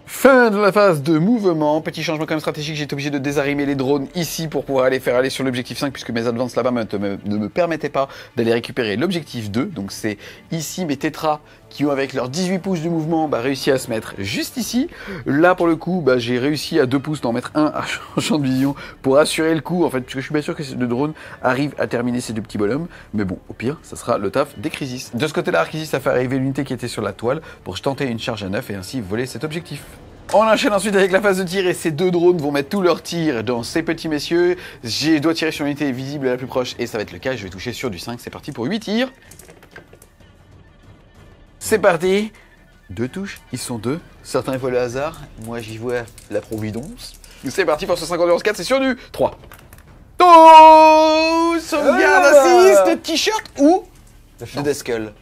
Fin de la phase de mouvement, petit changement quand même stratégique, j'ai été obligé de désarrimer les drones ici pour pouvoir aller faire aller sur l'objectif 5 puisque mes advances là-bas ne me permettaient pas d'aller récupérer l'objectif 2. Donc c'est ici mes tétras qui ont avec leurs 18 pouces de mouvement réussi à se mettre juste ici. Là pour le coup j'ai réussi à 2 pouces d'en mettre un à champ de vision pour assurer le coup en fait puisque je suis bien sûr que le drone arrive à terminer ces 2 petits bonhommes. Mais bon au pire ça sera le taf des Crisis. De ce côté-là Crisis a fait arriver l'unité qui était sur la toile pour tenter une charge à 9 et ainsi voler cet objectif. On enchaîne ensuite avec la phase de tir et ces 2 drones vont mettre tous leurs tirs dans ces petits messieurs. Je dois tirer sur l'unité visible la plus proche et ça va être le cas, je vais toucher sur du 5, c'est parti pour 8 tirs. C'est parti. 2 touches, ils sont 2. Certains voient le hasard, moi j'y vois la providence. C'est parti, force 5 endurance 4, c'est sur du 3. Oh, sauvegarde assist de t-shirt ou de Deathskull.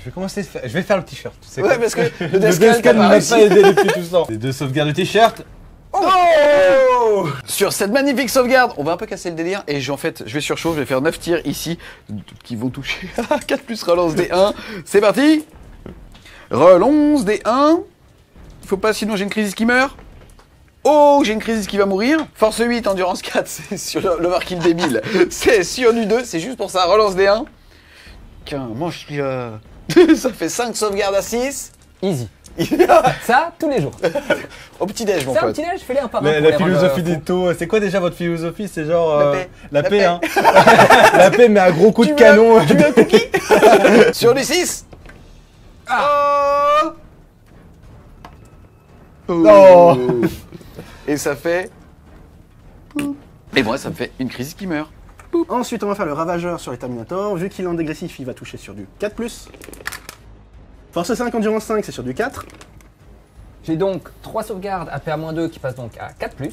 Je vais faire le t-shirt.
Ouais, parce que le
Deathskull ne m'a pas aidé depuis tout ce temps. Les 2 sauvegardes de t-shirt.
Oh sur cette magnifique sauvegarde, on va un peu casser le délire et je vais surchauffe, je vais faire 9 tirs ici qui vont toucher 4 plus relance des 1. C'est parti. Relance des 1. Il faut pas sinon j'ai une Crisis qui meurt. Oh, j'ai une Crisis qui va mourir. Force 8, endurance 4, c'est sur l'overkill débile. C'est sur du 2, c'est juste pour ça, relance des 1. Tiens, mange là. Ça fait 5 sauvegardes à 6.
Easy. Ça, tous les jours.
Au petit-déj, mon
C'est un
pote.
petit-déj, fais-les un par un.
La philosophie des taux, c'est quoi déjà votre philosophie? C'est genre
La paix.
hein. La paix, mais à gros coup de canon.
Tu veux un cookie? Sur du 6. Ah. Oh.
Oh.
Et ça fait... Et moi, ça me fait une Crisis qui meurt.
Ensuite, on va faire le Ravageur sur les Terminators. Vu qu'il est en dégressif, il va toucher sur du 4+. Force 5, endurance 5, c'est sur du 4.
J'ai donc 3 sauvegardes à PA-2 qui passent donc à 4+.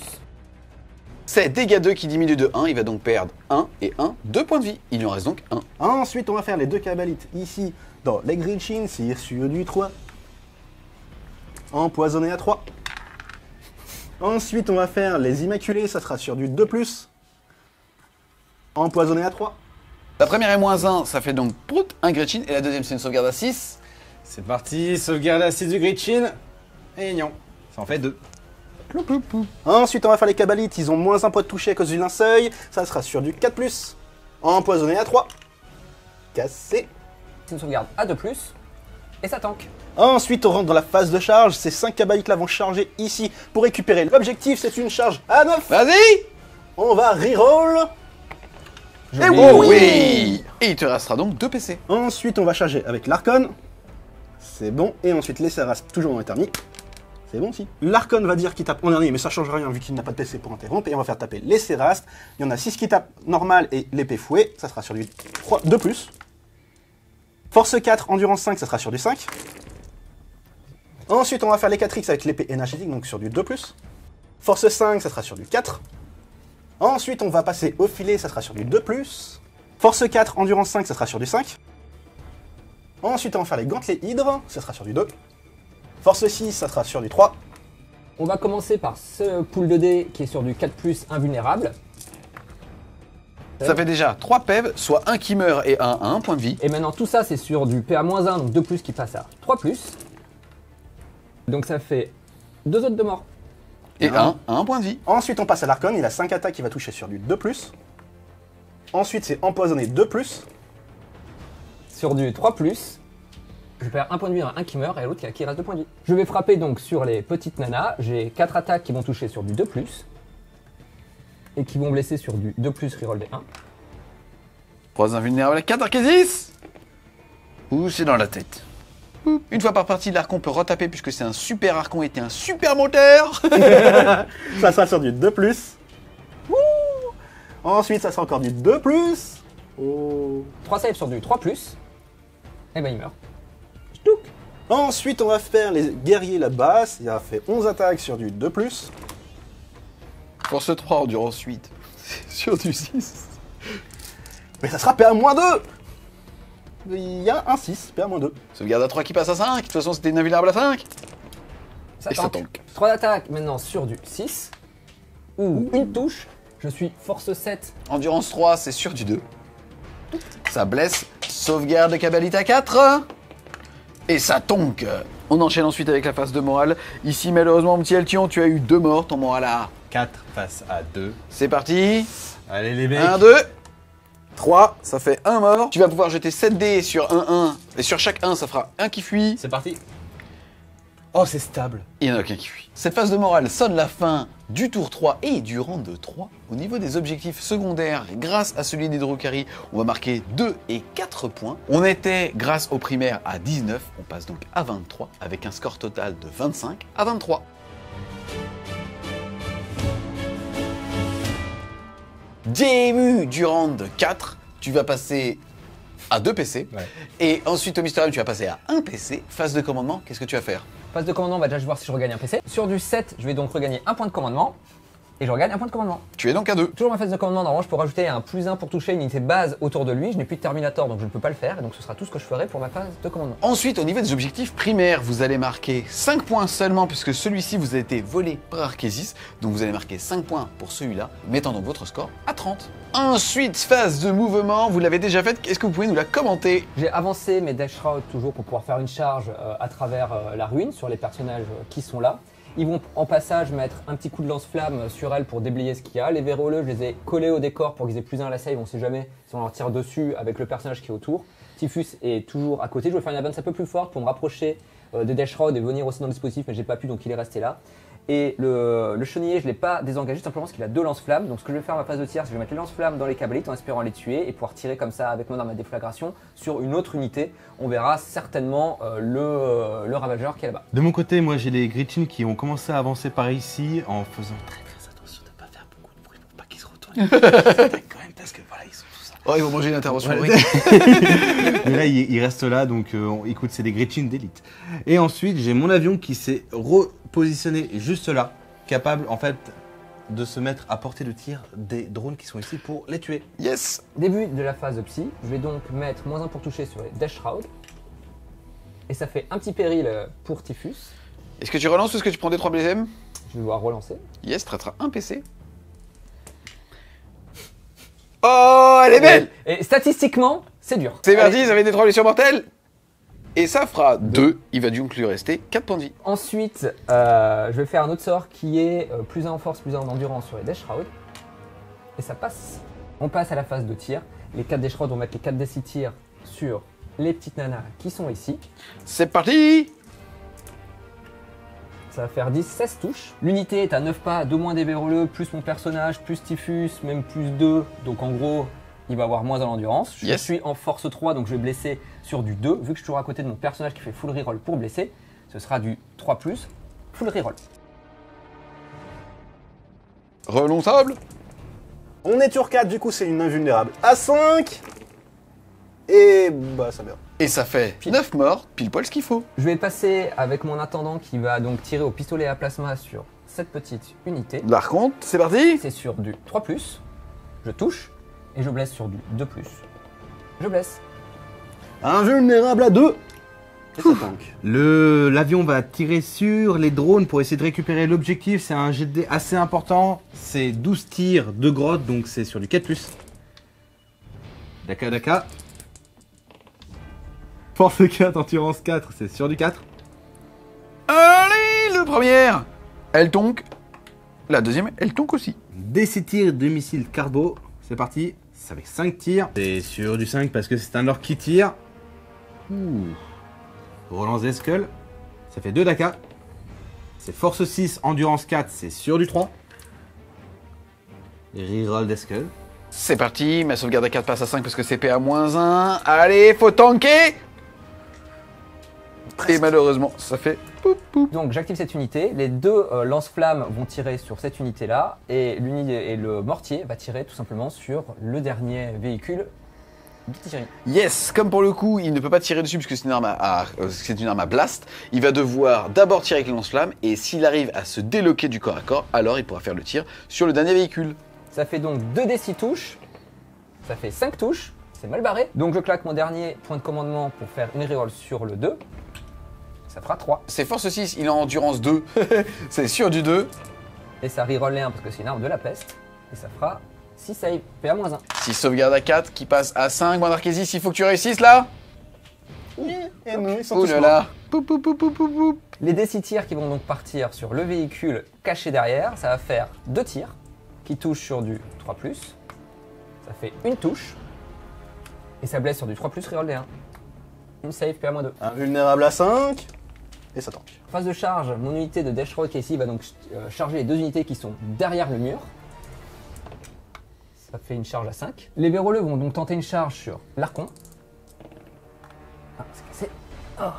C'est dégâts 2 qui diminue de 1, il va donc perdre 1 et 1, 2 points de vie. Il lui en reste donc 1.
Ensuite, on va faire les 2 cabalites ici dans les Gritchin, c'est sur du 3. Empoisonné à 3. Ensuite, on va faire les Immaculés, ça sera sur du 2+. Empoisonné à 3.
La première est -1, ça fait donc prout, un Gretchen, et la deuxième c'est une sauvegarde à 6.
C'est parti, sauvegarde à 6 du Gretchen. Et non, ça en fait 2.
Ensuite, on va faire les Cabalites, ils ont -1 poids de toucher à cause du linceuil, ça sera sur du 4+. Empoisonné à 3. Cassé.
C'est une sauvegarde à 2+, et ça tank.
Ensuite, on rentre dans la phase de charge, ces 5 Cabalites là vont charger ici pour récupérer. L'objectif, c'est une charge à 9.
Vas-y!
On va reroll.
Et oui! Et il te restera donc 2 PC.
Ensuite, on va charger avec l'Archon. C'est bon. Et ensuite, les Seras, toujours dans les thermiques. C'est bon aussi. L'Archon va dire qu'il tape en dernier, mais ça change rien vu qu'il n'a pas de PC pour interrompre. Et on va faire taper les Seras. Il y en a 6 qui tapent normal et l'épée fouet. Ça sera sur du 3, 2+. Force 4, endurance 5, ça sera sur du 5. Ensuite, on va faire les 4X avec l'épée énergétique, donc sur du 2+. Force 5, ça sera sur du 4. Ensuite, on va passer au filet, ça sera sur du 2+. Force 4, endurance 5, ça sera sur du 5. Ensuite, on va faire les gantelets hydre, ça sera sur du 2. Force 6, ça sera sur du 3.
On va commencer par ce pool de dés qui est sur du 4+, invulnérable.
Ça fait déjà 3 PEV, soit 1 qui meurt et 1 à 1 point de vie.
Et maintenant tout ça c'est sur du PA-1, donc 2+, qui passe à 3+. Donc ça fait 2 autres de mort.
Et 1 à 1 point de vie.
Ensuite, on passe à l'Archon, il a 5 attaques, il va toucher sur du 2+. Ensuite, c'est empoisonné 2+.
Sur du 3+, je perds 1 point de vie, un qui meurt et l'autre qui reste 2 points de vie. Je vais frapper donc sur les petites nanas. J'ai 4 attaques qui vont toucher sur du 2+. Et qui vont blesser sur du 2+, reroll des 1.
3 invulnérables à 4 Arkésis. Ouh, c'est dans la tête. Une fois par partie, l'Archon peut retaper puisque c'est un super Archon et t'es un super moteur.
Ça sera sur du 2+. Wouh. Ensuite, ça sera encore du 2+. Oh.
3 saves sur du 3+. Et ben il meurt. Ch'touk.
Ensuite, on va faire les guerriers là-bas. Il a fait 11 attaques sur du 2+.
Force 3, endurance 8. Sur du 6.
Mais ça sera PA-2. Il y a un 6, PA-2.
Sauvegarde à 3 qui passe à 5. De toute façon, c'était une invulnérable à 5.
Ça
Et ça
tank.
tank.
3 attaques maintenant sur du 6. Ou une touche. Je suis force 7.
Endurance 3, c'est sur du 2. Ça blesse. Sauvegarde de Cabalite à 4. Et ça tonk. On enchaîne ensuite avec la phase de morale. Ici, malheureusement, mon petit Altion, tu as eu 2 morts. Ton moral à
4 face à 2.
C'est parti.
Allez les mecs.
1, 2, 3, ça fait 1 mort. Tu vas pouvoir jeter 7 dés sur 1, 1. Et sur chaque 1, ça fera 1 qui fuit.
C'est parti. Oh, c'est stable.
Il n'y en a aucun qui fuit. Cette phase de morale sonne la fin du tour 3 et du round 3. Au niveau des objectifs secondaires, grâce à celui d'Hydrocari, on va marquer 2 et 4 points. On était, grâce aux primaires, à 19. On passe donc à 23 avec un score total de 25 à 23. Début du round 4, tu vas passer à 2 PC.
Ouais.
Et ensuite au Mysterium, tu vas passer à 1 PC. Phase de commandement, qu'est-ce que tu vas faire?
Phase de commandement, on va déjà voir si je regagne un PC. Sur du 7, je vais donc regagner un point de commandement. Et je regagne un point de commandement.
Tu es donc à 2.
Toujours ma phase de commandement, normalement je peux rajouter un +1 pour toucher une unité de base autour de lui. Je n'ai plus de Terminator donc je ne peux pas le faire. Et donc ce sera tout ce que je ferai pour ma phase de commandement.
Ensuite, au niveau des objectifs primaires, vous allez marquer 5 points seulement puisque celui-ci vous a été volé par Arkésis. Donc vous allez marquer 5 points pour celui-là, mettant donc votre score à 30. Ensuite, phase de mouvement, vous l'avez déjà faite, est-ce que vous pouvez nous la commenter?
J'ai avancé mes Dash Route toujours pour pouvoir faire une charge à travers la ruine sur les personnages qui sont là. Ils vont en passage mettre un petit coup de lance-flamme sur elle pour déblayer ce qu'il y a. Les véroleux, je les ai collés au décor pour qu'ils aient plus 1 à la save, on sait jamais si on leur tire dessus avec le personnage qui est autour. Typhus est toujours à côté, je vais faire une avance un peu plus forte pour me rapprocher des Dash Road et venir aussi dans le dispositif, mais j'ai pas pu donc il est resté là. Et le cheniller, je ne l'ai pas désengagé simplement parce qu'il a 2 lance-flammes. Donc ce que je vais faire à ma phase de tir, c'est que je vais mettre les lance-flammes dans les cabalites en espérant les tuer et pouvoir tirer comme ça avec mon arme à déflagration sur une autre unité. On verra certainement le ravageur qui est là-bas.
De mon côté, moi j'ai les Gretchen qui ont commencé à avancer par ici en faisant très attention de ne pas faire beaucoup de bruit pour pas qu'ils se retournent. Quand même parce que voilà, ils sont tous ça.
Oh, ils vont manger une intervention.
Ouais. Mais là, il reste là, donc écoute, c'est des Gretchen d'élite. Et ensuite, j'ai mon avion qui s'est repositionné juste là, capable en fait de se mettre à portée de tir des drones qui sont ici pour les tuer.
Yes.
Début de la phase de psy, je vais donc mettre -1 pour toucher sur les Death Shroud. Et ça fait un petit péril pour Typhus.
Est-ce que tu relances ou est-ce que tu prends des 3 BM?
Je vais devoir relancer.
Yes, traitera un PC. Oh, elle est belle.
Et statistiquement, c'est dur.
C'est
Allez.
parti, ça fait des 3 blessures mortelles. Et ça fera 2. Il va donc lui rester 4 points de vie.
Ensuite, je vais faire un autre sort qui est plus 1 en force, plus 1 en endurance sur les Death Shroud. Et ça passe. On passe à la phase de tir. Les 4 Death Shroud vont mettre les 4 DC tirs sur les petites nanas qui sont ici.
C'est parti.
Ça va faire 10, 16 touches. L'unité est à 9 pas, 2 moins des véroleux, plus mon personnage, plus Typhus, même plus 2. Donc en gros, il va avoir moins en endurance. Je
Yes.
suis en force 3, donc je vais blesser sur du 2. Vu que je suis toujours à côté de mon personnage qui fait full reroll pour blesser, ce sera du 3+, full reroll.
Renonçable.
On est tour 4, du coup c'est une invulnérable à 5. Et bah ça meurt.
Et ça fait 9 morts, pile poil ce qu'il faut.
Je vais passer avec mon intendant qui va donc tirer au pistolet à plasma sur cette petite unité.
La recompte, c'est parti.
C'est sur du 3+, je touche, et je blesse sur du 2+. Je blesse.
Invulnérable à 2. Et ça tank.
L'avion va tirer sur les drones pour essayer de récupérer l'objectif. C'est un jet de dés assez important. C'est 12 tirs de grotte, donc c'est sur du 4+. Daka. Force 4, endurance 4, c'est sur du 4.
Allez, le premier. Elle tonque. La deuxième, elle tonque aussi.
Des 6 tirs de missiles carbo. C'est parti. C'est avec 5 tirs. C'est sur du 5 parce que c'est un orc qui tire. Ouh. Relance des skulls. Ça fait 2 Daka. C'est force 6, endurance 4, c'est sur du 3. Reroll des skulls.
C'est parti, ma sauvegarde à 4 passe à 5 parce que c'est PA -1. Allez, faut tanker. Et malheureusement, ça fait poup poup.
Donc j'active cette unité, les 2 lance-flammes vont tirer sur cette unité-là, et l'unité et le mortier va tirer tout simplement sur le dernier véhicule de Thierry.
Yes, comme pour le coup, il ne peut pas tirer dessus puisque c'est une arme c'est une arme à blast. Il va devoir d'abord tirer avec le lance-flamme et s'il arrive à se déloquer du corps à corps, alors il pourra faire le tir sur le dernier véhicule.
Ça fait donc 2d6 touches, ça fait 5 touches, c'est mal barré. Donc je claque mon dernier point de commandement pour faire une reroll sur le 2. Ça fera 3.
C'est force 6, il est en endurance 2. C'est sur du 2.
Et ça reroll les 1 parce que c'est une arme de la peste. Et ça fera 6 save, PA-1.
6 sauvegarde à 4 qui passe à 5. Bon, Arkésis, il faut que tu réussisses là.
Et non, ils sont
Oh
tous
là
morts.
là. Poup, poup, poup, poup, poup, poup.
Les D6 tirs qui vont donc partir sur le véhicule caché derrière, ça va faire 2 tirs qui touchent sur du 3+. Ça fait une touche. Et ça blesse sur du 3+, reroll des 1. Une save, PA-2.
Invulnérable à 5. Et ça tank.
Phase de charge, mon unité de Death Shroud qui est ici va donc charger les 2 unités qui sont derrière le mur. Ça fait une charge à 5. Les véroleux vont donc tenter une charge sur l'Archon. Ah, c'est cassé. Oh.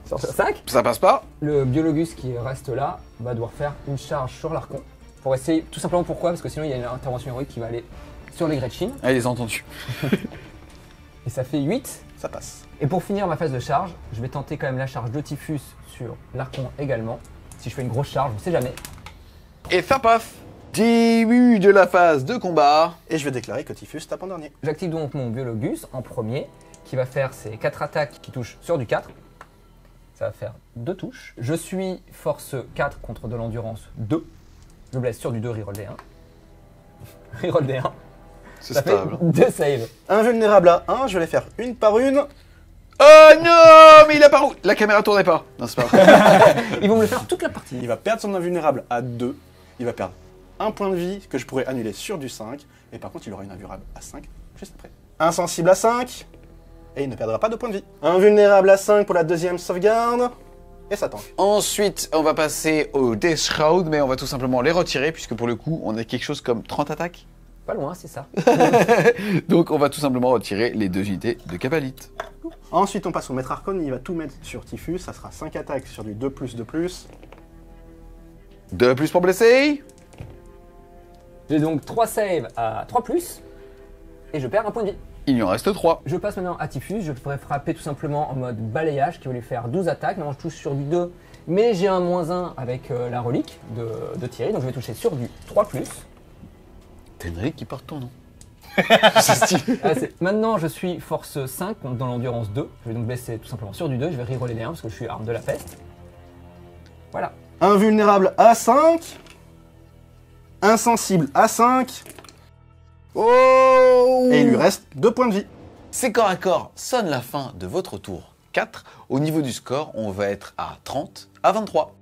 Charge à 5.
Ça passe pas.
Le Biologus qui reste là va devoir faire une charge sur l'Archon. Pour essayer, tout simplement pourquoi? Parce que sinon il y a une intervention héroïque qui va aller sur les Gretchen.
Ah, il les a entendus.
Et ça fait 8.
Ça passe.
Et pour finir ma phase de charge, je vais tenter quand même la charge de Typhus sur l'Archon également. Si je fais une grosse charge, on ne sait jamais.
Et ça passe. Début de la phase de combat.
Et je vais déclarer que Typhus tape en dernier.
J'active donc mon Biologus en premier, qui va faire ses 4 attaques qui touchent sur du 4. Ça va faire 2 touches. Je suis force 4 contre de l'endurance 2. Je blesse sur du 2, reroll des 1. Reroll des 1.
C'est
Ça fait
stable.
2 saves.
Invulnérable à 1, je vais les faire une par une.
Oh non, mais il a pas où. La caméra tournait pas. Non, c'est pas vrai.
Ils vont me le faire toute la partie.
Il va perdre son invulnérable à 2. Il va perdre un point de vie que je pourrais annuler sur du 5. Et par contre, il aura une invulnérable à 5 juste après. Insensible à 5. Et il ne perdra pas de points de vie. Invulnérable à 5 pour la deuxième sauvegarde. Et ça tank.
Ensuite, on va passer au Death Shroud, mais on va tout simplement les retirer puisque pour le coup, on a quelque chose comme 30 attaques.
Pas loin, c'est ça.
Donc, on va tout simplement retirer les 2 unités de Cabalite.
Ensuite, on passe au maître Archon. Il va tout mettre sur Typhus. Ça sera 5 attaques sur du 2+, 2+.
2 plus pour blesser.
J'ai donc 3 saves à 3+, et je perds un point de vie.
Il y en reste 3.
Je passe maintenant à Typhus, je pourrais frapper tout simplement en mode balayage qui va lui faire 12 attaques. Maintenant je touche sur du 2 Mais j'ai un -1 avec la relique de Thierry, donc je vais toucher sur du 3+.
T'as une relique qui porte ton nom.
Maintenant, je suis force 5, donc dans l'endurance 2. Je vais donc baisser tout simplement sur du 2. Je vais reroller les 1 parce que je suis arme de la peste. Voilà.
Invulnérable à 5. Insensible à 5.
Oh!
Et il lui reste 2 points de vie.
C'est corps à corps, sonne la fin de votre tour 4. Au niveau du score, on va être à 30 à 23.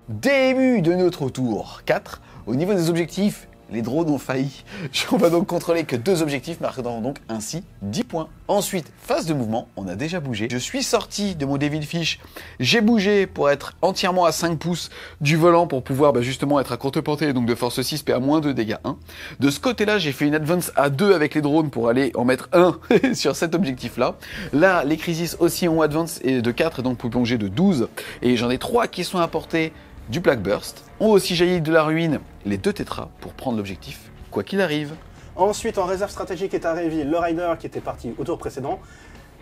Début de notre tour 4. Au niveau des objectifs, les drones ont failli. On va donc contrôler que 2 objectifs, marquant donc ainsi 10 points. Ensuite, phase de mouvement, on a déjà bougé. Je suis sorti de mon Devilfish. J'ai bougé pour être entièrement à 5 pouces du volant pour pouvoir justement être à courte portée, donc de force 6, PA -2, dégâts 1. De ce côté-là, j'ai fait une advance à 2 avec les drones pour aller en mettre 1 sur cet objectif-là. Là, les Crisis aussi ont advance et de 4, donc pour plonger de 12. Et j'en ai 3 qui sont à portée du Black Burst. Ont aussi jailli de la ruine les 2 tétras pour prendre l'objectif, quoi qu'il arrive.
Ensuite, en réserve stratégique est arrivé le Rider qui était parti au tour précédent.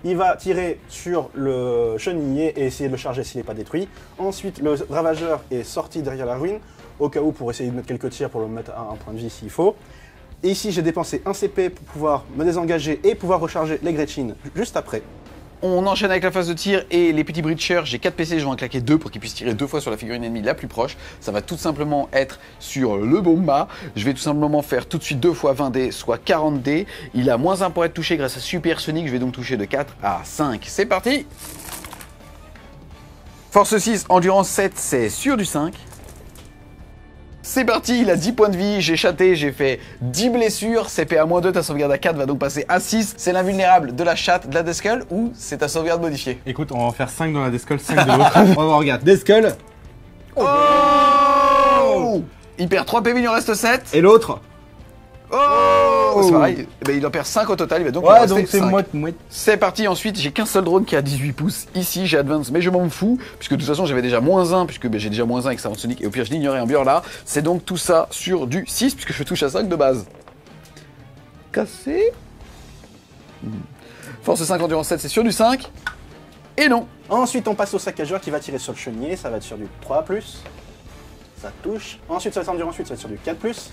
Il va tirer sur le chenillé et essayer de le charger s'il n'est pas détruit. Ensuite, le Ravageur est sorti derrière la ruine, au cas où pour essayer de mettre quelques tirs pour le mettre à 1 point de vie s'il faut. Et ici, j'ai dépensé 1 CP pour pouvoir me désengager et pouvoir recharger les Gretchen juste après.
On enchaîne avec la phase de tir et les petits breachers. J'ai 4 PC, je vais en claquer 2 pour qu'ils puissent tirer 2 fois sur la figurine ennemie la plus proche. Ça va tout simplement être sur le Bomba. Je vais tout simplement faire tout de suite 2 fois 20 dés, soit 40 dés. Il a -1 pour être touché grâce à Super Sonic. Je vais donc toucher de 4 à 5. C'est parti. Force 6, endurance 7, c'est sur du 5. C'est parti, il a 10 points de vie, j'ai chaté, j'ai fait 10 blessures, CP à -2, ta sauvegarde à 4 va donc passer à 6. C'est l'invulnérable de la chatte, de la Deathskull ou c'est ta sauvegarde modifiée?
Écoute, on va en faire 5 dans la Deathskull, 5 de l'autre. On va voir, regarde. Deathskull.
Oh! Il perd 3 PV, il en reste 7.
Et l'autre.
Oh! C'est pareil, eh ben, il en perd 5 au total, il va donc en
Ouais,
rester
donc c'est
5.
moite.
C'est parti, ensuite j'ai qu'un seul drone qui a 18 pouces. Ici j'ai advance, mais je m'en fous, puisque de toute façon j'avais déjà -1, puisque j'ai déjà -1 avec Savant Sonic, et au pire je l'ignorais un là. C'est donc tout ça sur du 6, puisque je touche à 5 de base. Cassé. Force 5, endurance 7, c'est sur du 5. Et non.
Ensuite, on passe au saccageur qui va tirer sur le chenillé, ça va être sur du 3+. Ça touche. Ensuite, ça va être endurance 8, ça va être sur du 4+.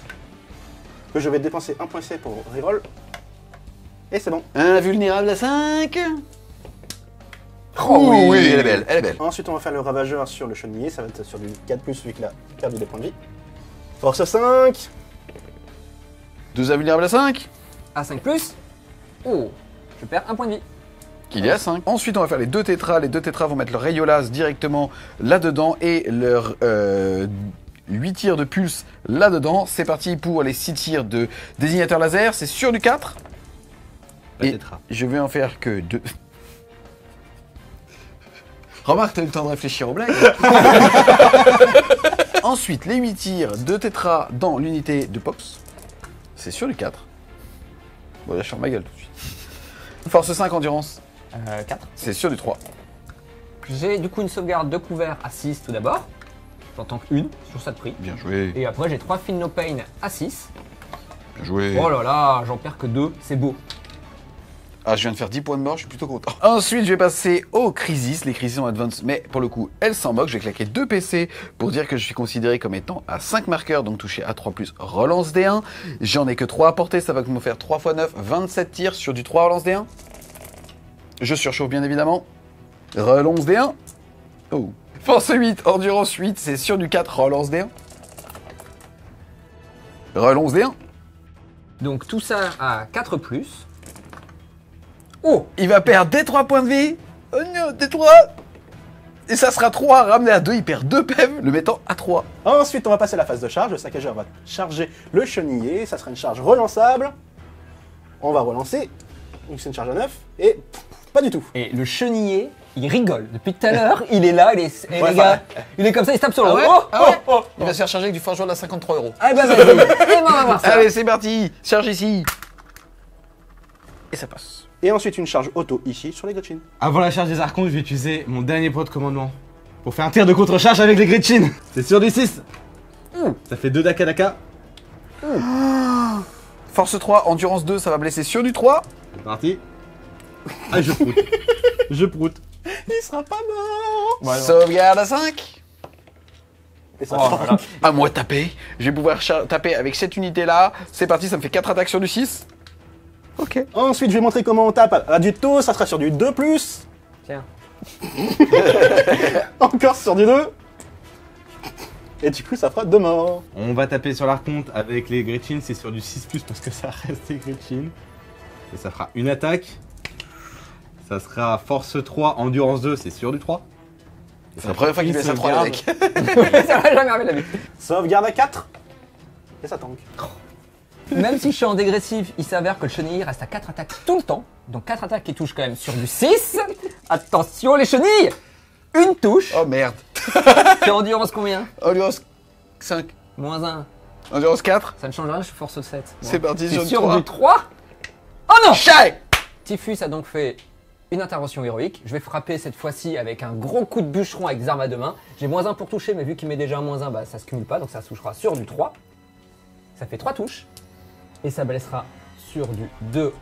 Que je vais dépenser 1 point C pour reroll. Et c'est bon.
Invulnérable à 5. Oh oui, elle est belle, elle est belle.
Ensuite, on va faire le ravageur sur le chenillé, ça va être sur du 4+, vu qu'il a perdu des points de vie. Force 5.
2 invulnérables à 5.
À 5+. Oh, je perds 1 point de vie.
Qu'il est à 5. Ensuite, on va faire les 2 tétras. Les 2 tétras vont mettre leur Rayolas directement là-dedans et leur 8 tirs de pulse là-dedans. C'est parti pour les 6 tirs de désignateur laser. C'est sur du 4.
Pas
Et
tétra.
je vais en faire que 2. Remarque, t'as eu le temps de réfléchir aux blagues. Ensuite, les 8 tirs de tétra dans l'unité de Pops. C'est sur du 4. Bon, là, je ferme ma gueule tout de suite. Force 5, endurance.
4.
C'est sur du 3.
J'ai du coup une sauvegarde de couvert à 6 tout d'abord. J'en tank une sur ça de prix.
Bien joué.
Et après j'ai 3 Feel No Pain à 6.
Bien joué.
Oh là là, j'en perds que 2, c'est beau.
Ah, je viens de faire 10 points de mort, je suis plutôt content. Ensuite, je vais passer aux Crisis. Les Crisis ont advance, mais pour le coup, elles s'en moquent. Je vais claquer 2 PC pour dire que je suis considéré comme étant à 5 marqueurs, donc touché à 3+, relance D1. J'en ai que 3 à porter, ça va me faire 3 x 9, 27 tirs sur du 3 relance D1. Je surchauffe bien évidemment. Relance D1. Oh. Force 8, endurance 8, c'est sur du 4, relance D1. Relance D1.
Donc tout ça à 4+. Oh,
Il va perdre des 3 points de vie. Oh non, des 3. Et ça sera 3 ramené à 2, il perd 2 PEV, le mettant à 3.
Ensuite, on va passer à la phase de charge. Le saccageur va charger le chenillé. Ça sera une charge relançable. On va relancer. Donc c'est une charge à 9. Et pas du tout.
et le chenillé, il rigole. Depuis tout à l'heure, il est là, et
Ouais,
les gars, il est comme ça, il se tape sur le
Ah ouais
oh,
Ah ouais
oh, oh.
Il va se faire charger avec du forgeron à 53 €.
Ah bah vas-y, et ben, on va voir ça.
Allez, c'est parti. Charge ici. Et ça passe.
Et ensuite, une charge auto ici sur les Gretchen.
Avant la charge des archons, je vais utiliser mon dernier point de commandement pour faire un tir de contre-charge avec les Gretchen. C'est sur du 6. Ça fait 2 Daka.
Force 3, endurance 2, ça va blesser sur du 3.
C'est parti. Ah, je proute. Je proute.
Il sera pas mort.
Bon, alors.
Sauvegarde à 5.
Et ça
Oh,
prend.
voilà.
À moi de taper. Je vais pouvoir taper avec cette unité-là. C'est parti, ça me fait 4 attaques sur du 6. Ok.
Ensuite, je vais montrer comment on tape à du taux, ça sera sur du 2+.
Tiens.
Encore sur du 2. Et du coup, ça fera 2 morts.
On va taper sur l'arconte avec les Gretchen, c'est sur du 6+, parce que ça reste des Gretchen. Et ça fera une attaque. Ça sera force 3, endurance 2, c'est sur du 3.
C'est la première fois qu'il fait ça 3
sauvegarde.
avec.
Ça va jamais arriver la vie.
Sauvegarde à 4. Et ça tank.
Même si je suis en dégressif, il s'avère que le chenille reste à 4 attaques tout le temps. Donc 4 attaques qui touchent quand même sur du 6. Attention les chenilles. Une touche.
Oh merde.
T'es endurance combien?
Endurance 5.
Moins 1.
Endurance 4.
Ça ne change rien, je suis force 7. Bon.
C'est parti
C'est
sur
sur
3.
du 3. Oh non!
Chai.
Typhus a donc fait une intervention héroïque. Je vais frapper cette fois-ci avec un gros coup de bûcheron avec des armes à deux mains. J'ai moins 1 pour toucher, mais vu qu'il met déjà un moins 1, bah, ça se cumule pas, donc ça se touchera sur du 3. Ça fait 3 touches. Et ça blessera sur du 2.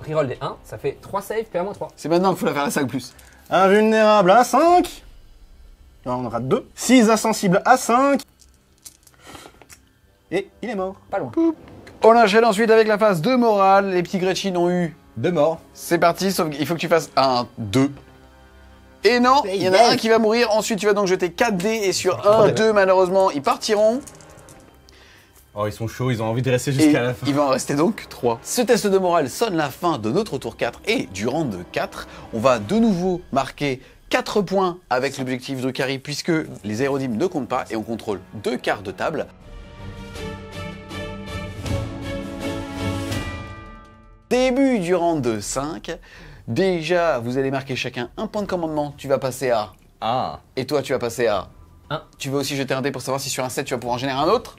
Reroll des 1, ça fait 3 saves, PA-3.
C'est maintenant qu'il faut la faire à 5 plus.
Invulnérable à 5. Là, on aura 2. 6 insensibles à 5. Et il est mort.
Pas loin.
On enchaîne ensuite avec la phase de morale. Les petits Gretchen ont eu.
2 morts.
C'est parti, sauf il faut que tu fasses un 2. Et non, il y en a un qui va mourir. Ensuite, tu vas donc jeter 4 dés. Et sur 1, 2, malheureusement, ils partiront.
Oh, ils sont chauds, ils ont envie de rester
Et
jusqu'à la fin.
il va en rester donc 3. Ce test de morale sonne la fin de notre tour 4 et du round 4. On va de nouveau marquer 4 points avec l'objectif de carry puisque les aérodimes ne comptent pas et on contrôle 2 quarts de table. Début du round 5. Déjà, vous allez marquer chacun un point de commandement. Tu vas passer à...
Ah.
Et toi, tu vas passer à...
1.
Tu vas aussi jeter un dé pour savoir si sur un 7, tu vas pouvoir en générer un autre.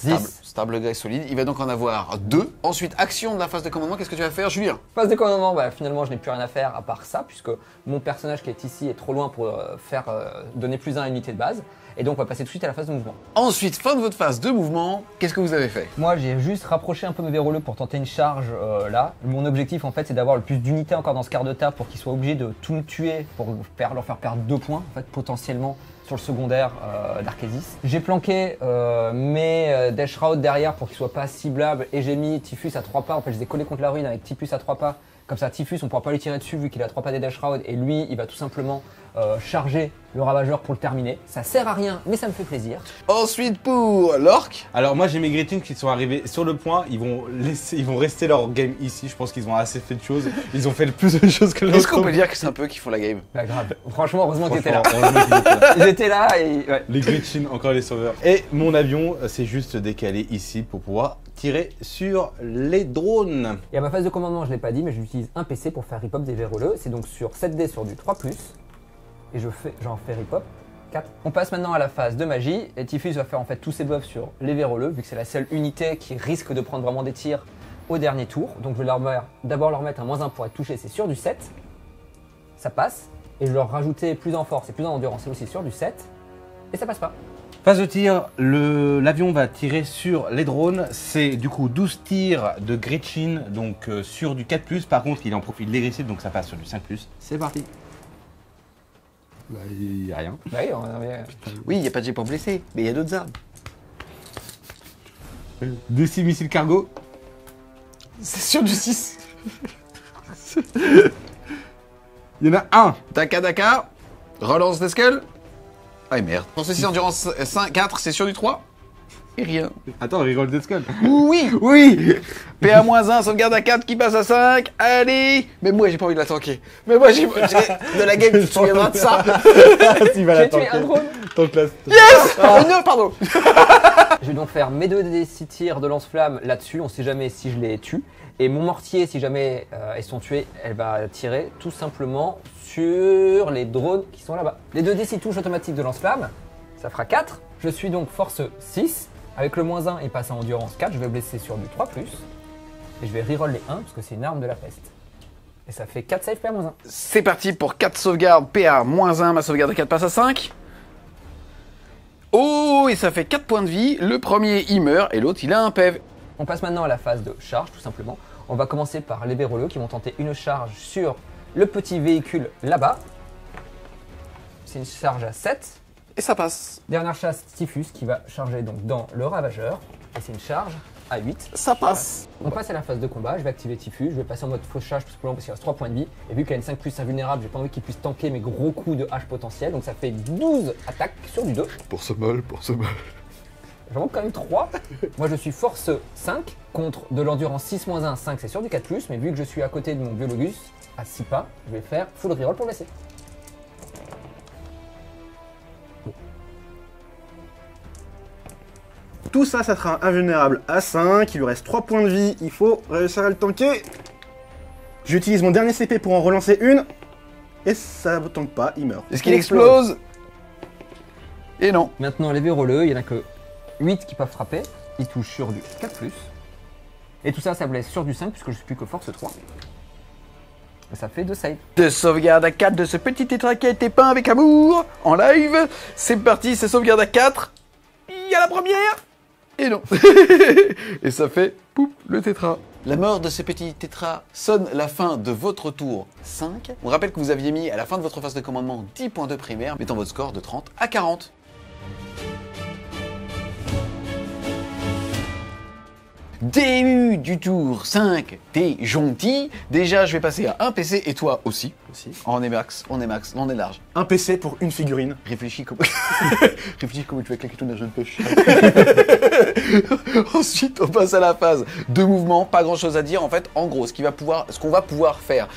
10.
Stable, gré, solide. Il va donc en avoir 2. Ensuite, action de la phase de commandement. Qu'est-ce que tu vas faire, Julien?
Phase de commandement, bah, finalement je n'ai plus rien à faire à part ça, puisque mon personnage qui est ici est trop loin pour donner plus 1 à l'unité de base. Et donc on va passer tout de suite à la phase de mouvement.
Ensuite, fin de votre phase de mouvement. Qu'est-ce que vous avez fait?
Moi j'ai juste rapproché un peu mes véroleux pour tenter une charge là. Mon objectif en fait c'est d'avoir le plus d'unités encore dans ce quart de table pour qu'ils soient obligés de tout me tuer pour leur faire perdre 2 points en fait potentiellement sur le secondaire d'Arkésis. J'ai planqué mes Death Shroud derrière pour qu'ils soient pas ciblables et j'ai mis Typhus à 3 pas. En fait je les ai collés contre la ruine avec Typhus à 3 pas. Comme ça Typhus on pourra pas lui tirer dessus vu qu'il a 3 pas des Death Shroud et lui il va tout simplement charger le ravageur pour le terminer. Ça sert à rien mais ça me fait plaisir.
Ensuite, pour l'orque.
Alors moi j'ai mes Gretchen qui sont arrivés sur le point, ils vont rester leur game ici, je pense qu'ils ont assez fait de choses, ils ont fait le plus de choses que l'autre.
Est-ce qu'on peut dire que c'est un peu qui font la game?
Bah grave. Franchement heureusement qu'ils étaient là.
Franchement, heureusement qu'ils étaient là.
Ils étaient là et ouais.
Les Gretchen, encore les sauveurs. Et mon avion s'est juste décalé ici pour pouvoir tirer sur les drones.
Et à ma phase de commandement, je ne l'ai pas dit, mais j'utilise un PC pour faire rip-hop des véroleux. C'est donc sur 7D sur du 3+. Et j'en fais rip-hop 4. On passe maintenant à la phase de magie. Et Typhus va faire en fait tous ses buffs sur les véroleux, vu que c'est la seule unité qui risque de prendre vraiment des tirs au dernier tour. Donc je vais d'abord leur mettre un -1 pour être touché, c'est sur du 7. Ça passe. Et je vais leur rajouter plus en force et plus en endurance, c'est aussi sur du 7. Et ça passe pas.
Phase de tir, l'avion va tirer sur les drones. C'est du coup 12 tirs de Gretchen, donc sur du 4+. Par contre, il en profite dégressif, donc ça passe sur du 5+. C'est parti. Bah, il n'y a rien.
Bah oui, on avait...
Oui, il n'y a pas de jet pour blesser, mais il y a d'autres armes.
Des 6 missiles cargo.
C'est sur du 6.
Il y en a un.
Daka. Relance des skulls. Ah merde. Pour ceci, endurance 5, 4, c'est sur du 3. Et rien.
Attends, reroll des skulls.
Oui.
Oui.
PA-1, sauvegarde à 4 qui passe à 5. Allez. Mais moi, j'ai pas envie de la tanker. Mais moi, j'ai de la game, tu te souviendras de ça.
Il va
J'ai
la
tué un
tanker.
drone.
Ton classe.
Yes. Non, pardon.
Je vais donc faire mes 2 des 6 tirs de lance-flamme là-dessus, on sait jamais si je les tue. Et mon mortier, si jamais elles sont tuées, elle va tirer tout simplement sur les drones qui sont là-bas. Les 2 D6 touches automatiques de lance-flamme, ça fera 4. Je suis donc force 6. Avec le -1 et passe à endurance 4, je vais blesser sur du 3+. Et je vais reroll les 1 parce que c'est une arme de la peste. Et ça fait 4 save PA-1.
C'est parti pour 4 sauvegardes. PA-1, ma sauvegarde à 4 passe à 5. Oh, et ça fait 4 points de vie. Le premier, il meurt et l'autre, il a un PEV.
On passe maintenant à la phase de charge, tout simplement. On va commencer par les véroleux qui vont tenter une charge sur le petit véhicule là-bas. C'est une charge à 7.
Et ça passe.
Dernière chasse Typhus qui va charger donc dans le ravageur. Et c'est une charge à 8.
Ça passe.
On passe à la phase de combat, je vais activer Typhus, je vais passer en mode fauchage parce qu'il reste 3 points de vie. Et vu qu'il a une 5 plus invulnérable, j'ai pas envie qu'il puisse tanker mes gros coups de hache potentiels. Donc ça fait 12 attaques sur du 2.
Pour ce bol.
J'en manque quand même 3. Moi je suis force 5 contre de l'endurance 6-1, 5 c'est sur du 4+, mais vu que je suis à côté de mon biologus, à 6 pas, je vais faire full reroll pour blesser.
Tout ça, ça sera invulnérable à 5. Il lui reste 3 points de vie. Il faut réussir à le tanker. J'utilise mon dernier CP pour en relancer une. Et ça ne tank pas, il meurt.
Est-ce qu'il explose? Et non.
Maintenant les véroleux, il n'y en a que 8 qui peuvent frapper, ils touchent sur du 4+. Et tout ça, ça blesse sur du 5 puisque je suis plus que force 3. Et ça fait 2 saves.
De sauvegarde à 4 de ce petit tétra qui a été peint avec amour en live. C'est parti, c'est sauvegarde à 4. Il y a la première. Et non. Et ça fait poup, le tétra. La mort de ce petit tétra sonne la fin de votre tour 5. On rappelle que vous aviez mis à la fin de votre phase de commandement 10 points de primaire, mettant votre score de 30 à 40. Début du tour 5, t'es gentil. Déjà, je vais passer à un PC et toi aussi. Oh, on est max, on est large.
Un PC pour une figurine.
Réfléchis comment... Réfléchis comment tu vas claquer ton argent de poche. Ensuite, on passe à la phase de mouvement. Pas grand chose à dire. En fait, en gros, ce qu'on va pouvoir faire,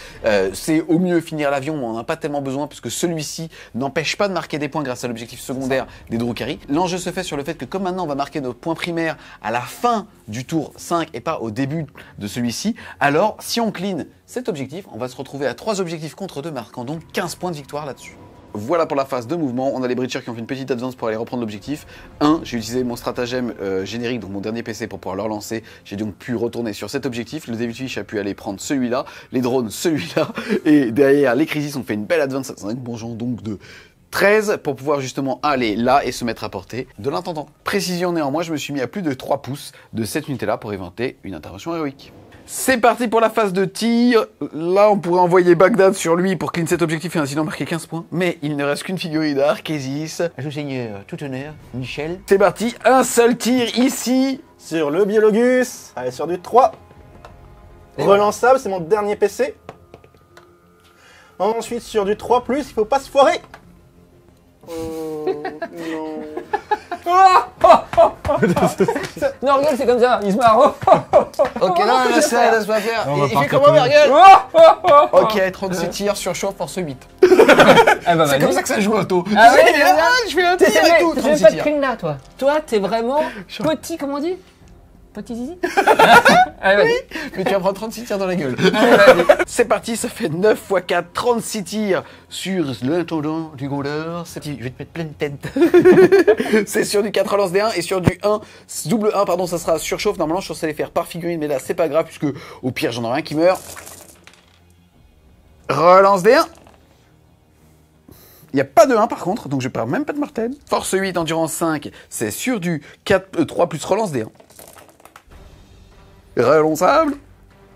c'est au mieux finir l'avion. On n'en a pas tellement besoin puisque celui-ci n'empêche pas de marquer des points grâce à l'objectif secondaire des Drukhari. L'enjeu se fait sur le fait que comme maintenant on va marquer nos points primaires à la fin du tour 5 et pas au début de celui-ci, alors si on clean cet objectif, on va se retrouver à 3 objectifs contre 2, marquant donc 15 points de victoire là-dessus. Voilà pour la phase de mouvement. On a les breachers qui ont fait une petite advance pour aller reprendre l'objectif. J'ai utilisé mon stratagème générique, donc mon dernier PC, pour pouvoir le relancer. J'ai donc pu retourner sur cet objectif. Le Devilfish a pu aller prendre celui-là, les drones celui-là, et derrière les Crisis ont fait une belle advance à 5 bonjour donc de 13 pour pouvoir justement aller là et se mettre à portée de l'intendant. Précision néanmoins, je me suis mis à plus de 3 pouces de cette unité-là pour éventer une intervention héroïque. C'est parti pour la phase de tir. Là, on pourrait envoyer Bagdad sur lui pour clean cet objectif et ainsi d'en marquer 15 points. Mais il ne reste qu'une figurine d'Arkésis. Je seigneur, tout honneur, Michel. C'est parti, un seul tir ici.
Sur le biologus. Allez, sur du 3. Relançable, c'est mon dernier PC. Ensuite, sur du 3+, il faut pas se foirer. Oh, non.
Non, regarde, c'est comme ça, il se marre.
Ok, non, laisse-moi faire. Il fait comment, Merguel? Ok, 36 tirs, surchauffe, force 8. C'est comme ça que ça joue auto.
Ah ouais,
je fais un tir et tout,
tu
36
fais pas de
tirs.
clean là, toi. Toi, t'es vraiment petit, comment on dit? Petit zizi. Allez, vas-y.
Mais tu vas prendre 36 tirs dans la gueule.
Allez, vas-y.
C'est parti, ça fait 9 x 4, 36 tirs sur l'intendant du grondeur. Je vais te mettre plein de tête. C'est sur du 4 relance des 1 et sur du 1, double 1, pardon, ça sera surchauffe. Normalement, je suis censé les faire par figurine, mais là, c'est pas grave, puisque au pire, j'en aurai un qui meurt. Relance des 1. Il n'y a pas de 1 par contre, donc je perds même pas de martène. Force 8, endurance 5, c'est sur du 3 plus relance des 1. Relançable.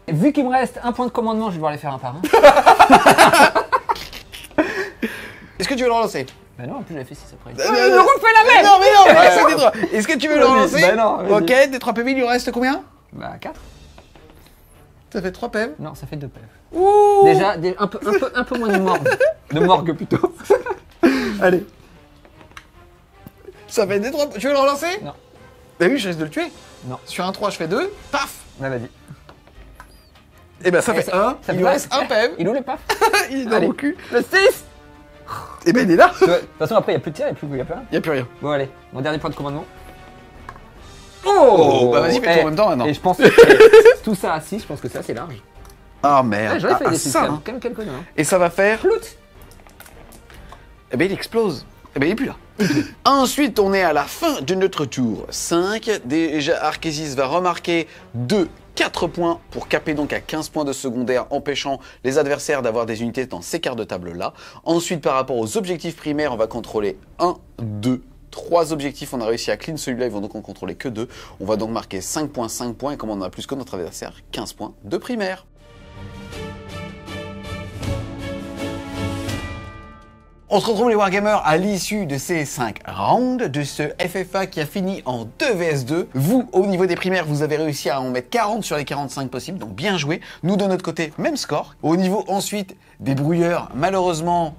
Vu qu'il me reste un point de commandement, je vais devoir les faire un par un.
Est-ce que tu veux le relancer?
Bah non, en plus j'avais fait 6 après.
Le refais la même. Non, mais c'est des 3. Est-ce que tu veux le relancer?
Bah non, vas-y.
Ok, des 3 PV, il lui reste combien?
Bah 4.
Ça fait 3 PV.
Non, ça fait 2 PF.
Ouh.
Déjà, un peu moins de morgue. De morgue plutôt.
Allez.
Ça fait des 3. Tu veux le relancer?
Non.
Bah oui, je risque de le tuer.
Non.
Sur un 3, je fais 2. Paf.
Bah vas-y.
Et ben ça fait 1. Il lui reste 1 PV.
Il est où le paf?
Il est dans
Allez.
mon cul.
Le 6.
Et ben il est là.
De toute façon, après, il n'y a plus de tir, il n'y a plus rien.
Il n'y a plus rien.
Bon, allez, mon dernier point de commandement.
Oh, bah vas-y, fais-toi en même temps maintenant.
Et je pense que tout ça à 6, je pense que c'est assez large.
Ah merde.
Ouais, j'aurais fait
Ah,
des
ça,
6 quand
hein.
même, quand même quelques-uns. Hein.
Et ça va faire.
Plout.
Eh ben il explose. Eh ben il est plus là. Ensuite, on est à la fin de notre tour 5. Déjà, Arkésis va remarquer 4 points pour caper donc à 15 points de secondaire, empêchant les adversaires d'avoir des unités dans ces quarts de table là. Ensuite, par rapport aux objectifs primaires, on va contrôler 1, 2, 3 objectifs, on a réussi à clean celui-là, ils vont donc en contrôler que 2. On va donc marquer 5 points, et comme on en a plus que notre adversaire, 15 points de primaire. On se retrouve les Wargamers à l'issue de ces 5 rounds de ce FFA qui a fini en 2 vs 2. Vous, au niveau des primaires, vous avez réussi à en mettre 40 sur les 45 possibles, donc bien joué. Nous, de notre côté, même score. Au niveau ensuite des brouilleurs, malheureusement,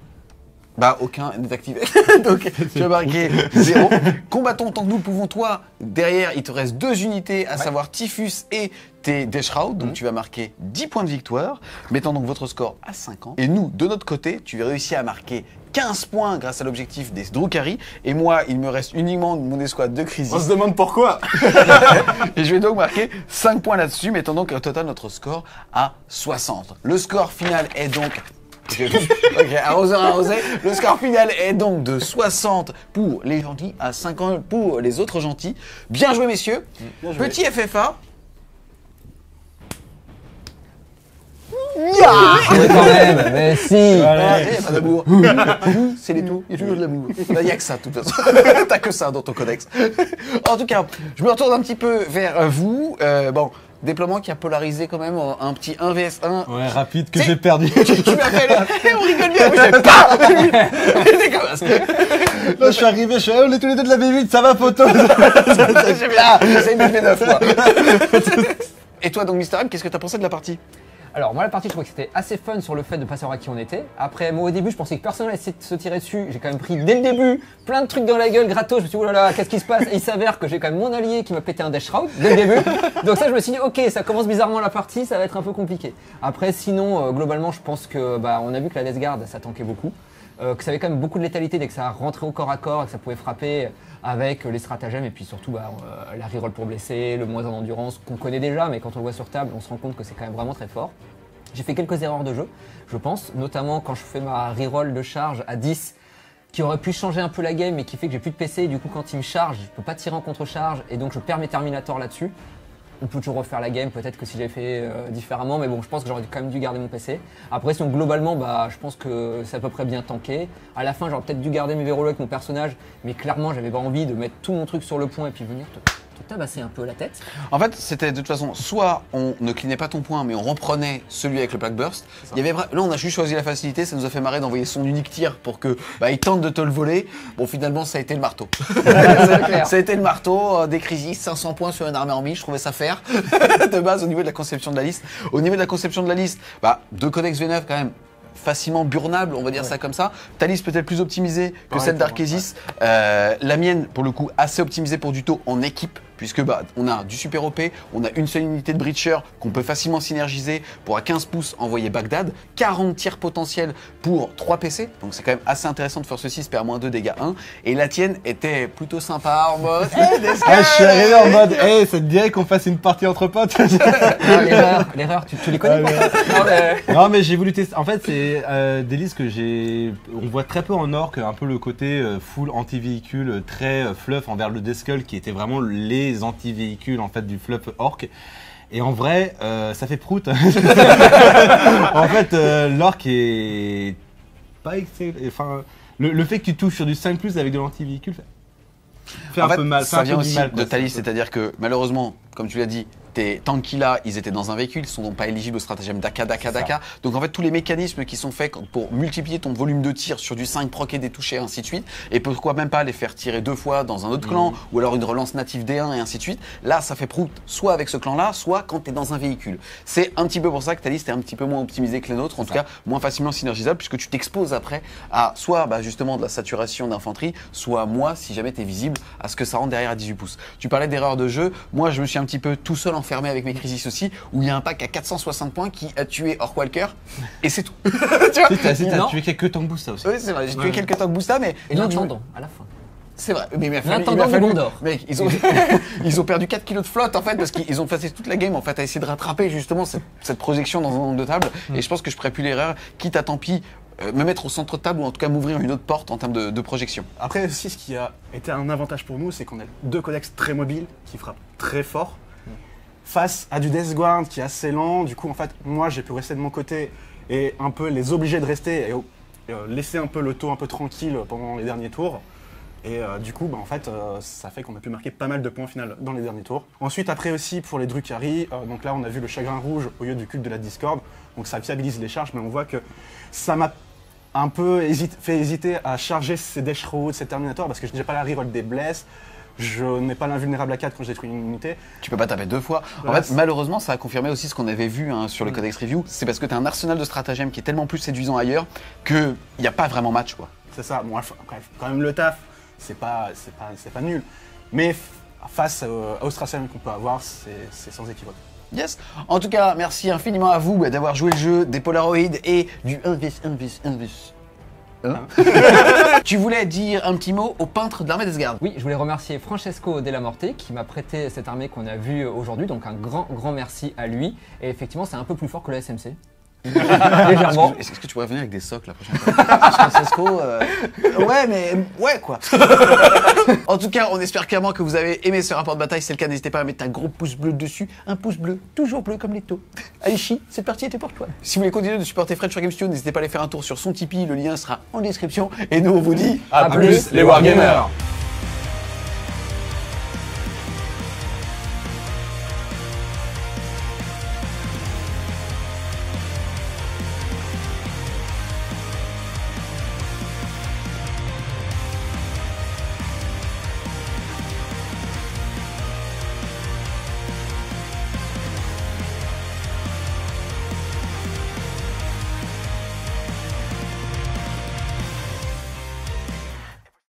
aucun n'est activé. Donc, tu as marqué 0. Combattons autant que nous le pouvons. Toi, derrière, il te reste 2 unités, à savoir Typhus et tes Deathshroud. Donc, tu vas marquer 10 points de victoire, mettant donc votre score à 50. Et nous, de notre côté, tu vas réussir à marquer 15 points grâce à l'objectif des Drukhari. Et moi, il me reste uniquement mon escouade de Crisis.
On se demande pourquoi.
Et je vais donc marquer 5 points là-dessus, mettant donc au total notre score à 60. Le score final est donc... Ok, arrosé. Le score final est donc de 60 pour les gentils à 50 pour les autres gentils. Bien joué, messieurs.
Bien joué.
Petit FFA.
Quand même, mais si.
Il n'y a pas d'amour. C'est les tout. Il y a toujours de l'amour. Il n'y a que ça, de toute façon. T'as que ça dans ton codex. En tout cas, je me retourne un petit peu vers vous. Déploiement qui a polarisé quand même un petit 1 vs 1.
Ouais, rapide que j'ai perdu.
Tu m'as fait on rigole bien, mais j'ai pas.
Là, je suis arrivé, on est tous les deux de la B8, ça va, poteau.
J'ai bien, j'essaie une B9, moi. Et toi, donc, Mister M, qu'est-ce que t'as pensé de la partie?
Alors moi la partie je trouvais que c'était assez fun sur le fait de pas savoir à qui on était. Après moi au début je pensais que personne allait essayer de se tirer dessus. J'ai quand même pris dès le début plein de trucs dans la gueule gratos. Je me suis dit oh là là qu'est-ce qui se passe? Et il s'avère que j'ai quand même mon allié qui m'a pété un Deathshroud dès le début. Donc ça je me suis dit ok ça commence bizarrement la partie, ça va être un peu compliqué. Après sinon globalement je pense que on a vu que la Death Guard ça tankait beaucoup. Que ça avait quand même beaucoup de létalité dès que ça rentrait au corps à corps et que ça pouvait frapper avec les stratagèmes et puis surtout la reroll pour blesser, le moins en endurance qu'on connaît déjà mais quand on le voit sur table on se rend compte que c'est quand même vraiment très fort. J'ai fait quelques erreurs de jeu, je pense, notamment quand je fais ma reroll de charge à 10 qui aurait pu changer un peu la game mais qui fait que j'ai plus de PC et du coup quand il me charge je peux pas tirer en contre-charge et donc je perds mes Terminators là-dessus. On peut toujours refaire la game, peut-être que si j'avais fait différemment, mais bon, je pense que j'aurais quand même dû garder mon PC. Après, sinon, globalement, je pense que c'est à peu près bien tanké. À la fin, j'aurais peut-être dû garder mes verrouilles avec mon personnage, mais clairement, j'avais pas envie de mettre tout mon truc sur le point et puis venir te tabasser un peu la tête.
En fait, c'était de toute façon, soit on ne clinait pas ton point, mais on reprenait celui avec le Plague Burst. Là, on a juste choisi la facilité, ça nous a fait marrer d'envoyer son unique tir pour que il tente de te le voler. Bon, finalement, ça a été le marteau. Ça a été le marteau, des Crisis, 500 points sur une armée ennemie, je trouvais ça fair. De base, au niveau de la conception de la liste. Au niveau de la conception de la liste, 2 codex V9 quand même. Facilement burnable, on va dire ça comme ça. Ta liste peut-être plus optimisée que celle d'Arkesis. La mienne, pour le coup, assez optimisée pour du taux en équipe, puisque on a du super OP, on a une seule unité de breacher qu'on peut facilement synergiser pour à 15 pouces envoyer Bagdad, 40 tirs potentiels pour 3 PC, donc c'est quand même assez intéressant de faire ceci, se perd moins 2 dégâts 1. Et la tienne était plutôt sympa en mode
je suis arrivé en mode ça te dirait qu'on fasse une partie entre potes.
L'erreur, tu les connais pas?
Non mais j'ai voulu tester. En fait c'est des listes que on voit très peu en orc, un peu le côté full anti-véhicule, très fluff envers le Deathskull qui était vraiment les anti-véhicules en fait du fluff orc. Et en vrai, ça fait prout. En fait, l'orc est pas excellent. Enfin, le fait que tu touches sur du 5+ avec de l'anti-véhicule fait un peu mal.
Ça vient aussi de ta liste, c'est-à-dire que malheureusement, comme tu l'as dit, tes Tankila, ils étaient dans un véhicule, ils sont donc pas éligibles au stratagème Daka. Donc en fait, tous les mécanismes qui sont faits pour multiplier ton volume de tir sur du 5 proc et des touchés, ainsi de suite, et pourquoi même pas les faire tirer 2 fois dans un autre clan, ou alors une relance native D1 et ainsi de suite. Là, ça fait prout, soit avec ce clan-là, soit quand tu es dans un véhicule. C'est un petit peu pour ça que ta liste est un petit peu moins optimisée que les nôtres, en tout cas moins facilement synergisable, puisque tu t'exposes après à soit justement de la saturation d'infanterie, soit moi, si jamais tu es visible, à ce que ça rentre derrière à 18 pouces. Tu parlais d'erreur de jeu, moi je me suis un petit peu tout seul enfermé avec mes Crisis aussi, où il y a un pack à 460 points qui a tué Orkwalker, et c'est tout. Tu vois,
t'as tué quelques tank boosts aussi.
Oui, c'est vrai, j'ai tué quelques tank boosts mais
et l'intendant à la fin.
C'est vrai, mais il m'a
l'intendant du Gondor.
Mec, ils ont perdu 4 kilos de flotte en fait, parce qu'ils ont passé toute la game en fait à essayer de rattraper justement cette projection dans un nombre de tables, et je pense que je ferais plus l'erreur, quitte à tant pis me mettre au centre de table ou en tout cas m'ouvrir une autre porte en termes de projection.
Après aussi, ce qui a été un avantage pour nous, c'est qu'on a 2 codex très mobiles qui frappent très fort face à du Death Guard qui est assez lent. Du coup, en fait, moi, j'ai pu rester de mon côté et un peu les obliger de rester et laisser un peu le taux un peu tranquille pendant les derniers tours. Et du coup, en fait, ça fait qu'on a pu marquer pas mal de points au final dans les derniers tours. Ensuite, après aussi, pour les Drukhari, donc là, on a vu le chagrin rouge au lieu du culte de la discorde. Donc ça fiabilise les charges, mais on voit que ça m'a un peu fait hésiter à charger ces Dash Road, ces Terminators, parce que je n'ai pas la reroll des blesses. Je n'ai pas l'invulnérable à 4 quand je détruis une unité.
Tu peux pas taper 2 fois.
Voilà,
En fait, malheureusement, ça a confirmé aussi ce qu'on avait vu sur le Codex Review. C'est parce que tu as un arsenal de stratagèmes qui est tellement plus séduisant ailleurs qu'il n'y a pas vraiment match, quoi.
C'est ça. Bon, après, quand même, le taf, c'est pas nul. Mais face aux stratagèmes qu'on peut avoir, c'est sans équivoque.
Yes. En tout cas, merci infiniment à vous d'avoir joué le jeu des Polaroids et du Invis. Hein Tu voulais dire un petit mot au peintre de l'armée des gardes?
Oui, je voulais remercier Francesco Della Morte qui m'a prêté cette armée qu'on a vue aujourd'hui, donc un grand merci à lui. Et effectivement, c'est un peu plus fort que le SMC. Légèrement.
Est-ce que tu pourrais venir avec des socles la prochaine fois? Francesco, ouais, mais ouais, quoi. En tout cas, on espère clairement que vous avez aimé ce rapport de bataille. Si c'est le cas, n'hésitez pas à mettre un gros pouce bleu dessus. Un pouce bleu, toujours bleu comme les taux. Aichi, cette partie était pour toi. Si vous voulez continuer de supporter Fred sur GameStudio, n'hésitez pas à aller faire un tour sur son Tipeee. Le lien sera en description. Et nous, on vous dit
à plus les Wargamers.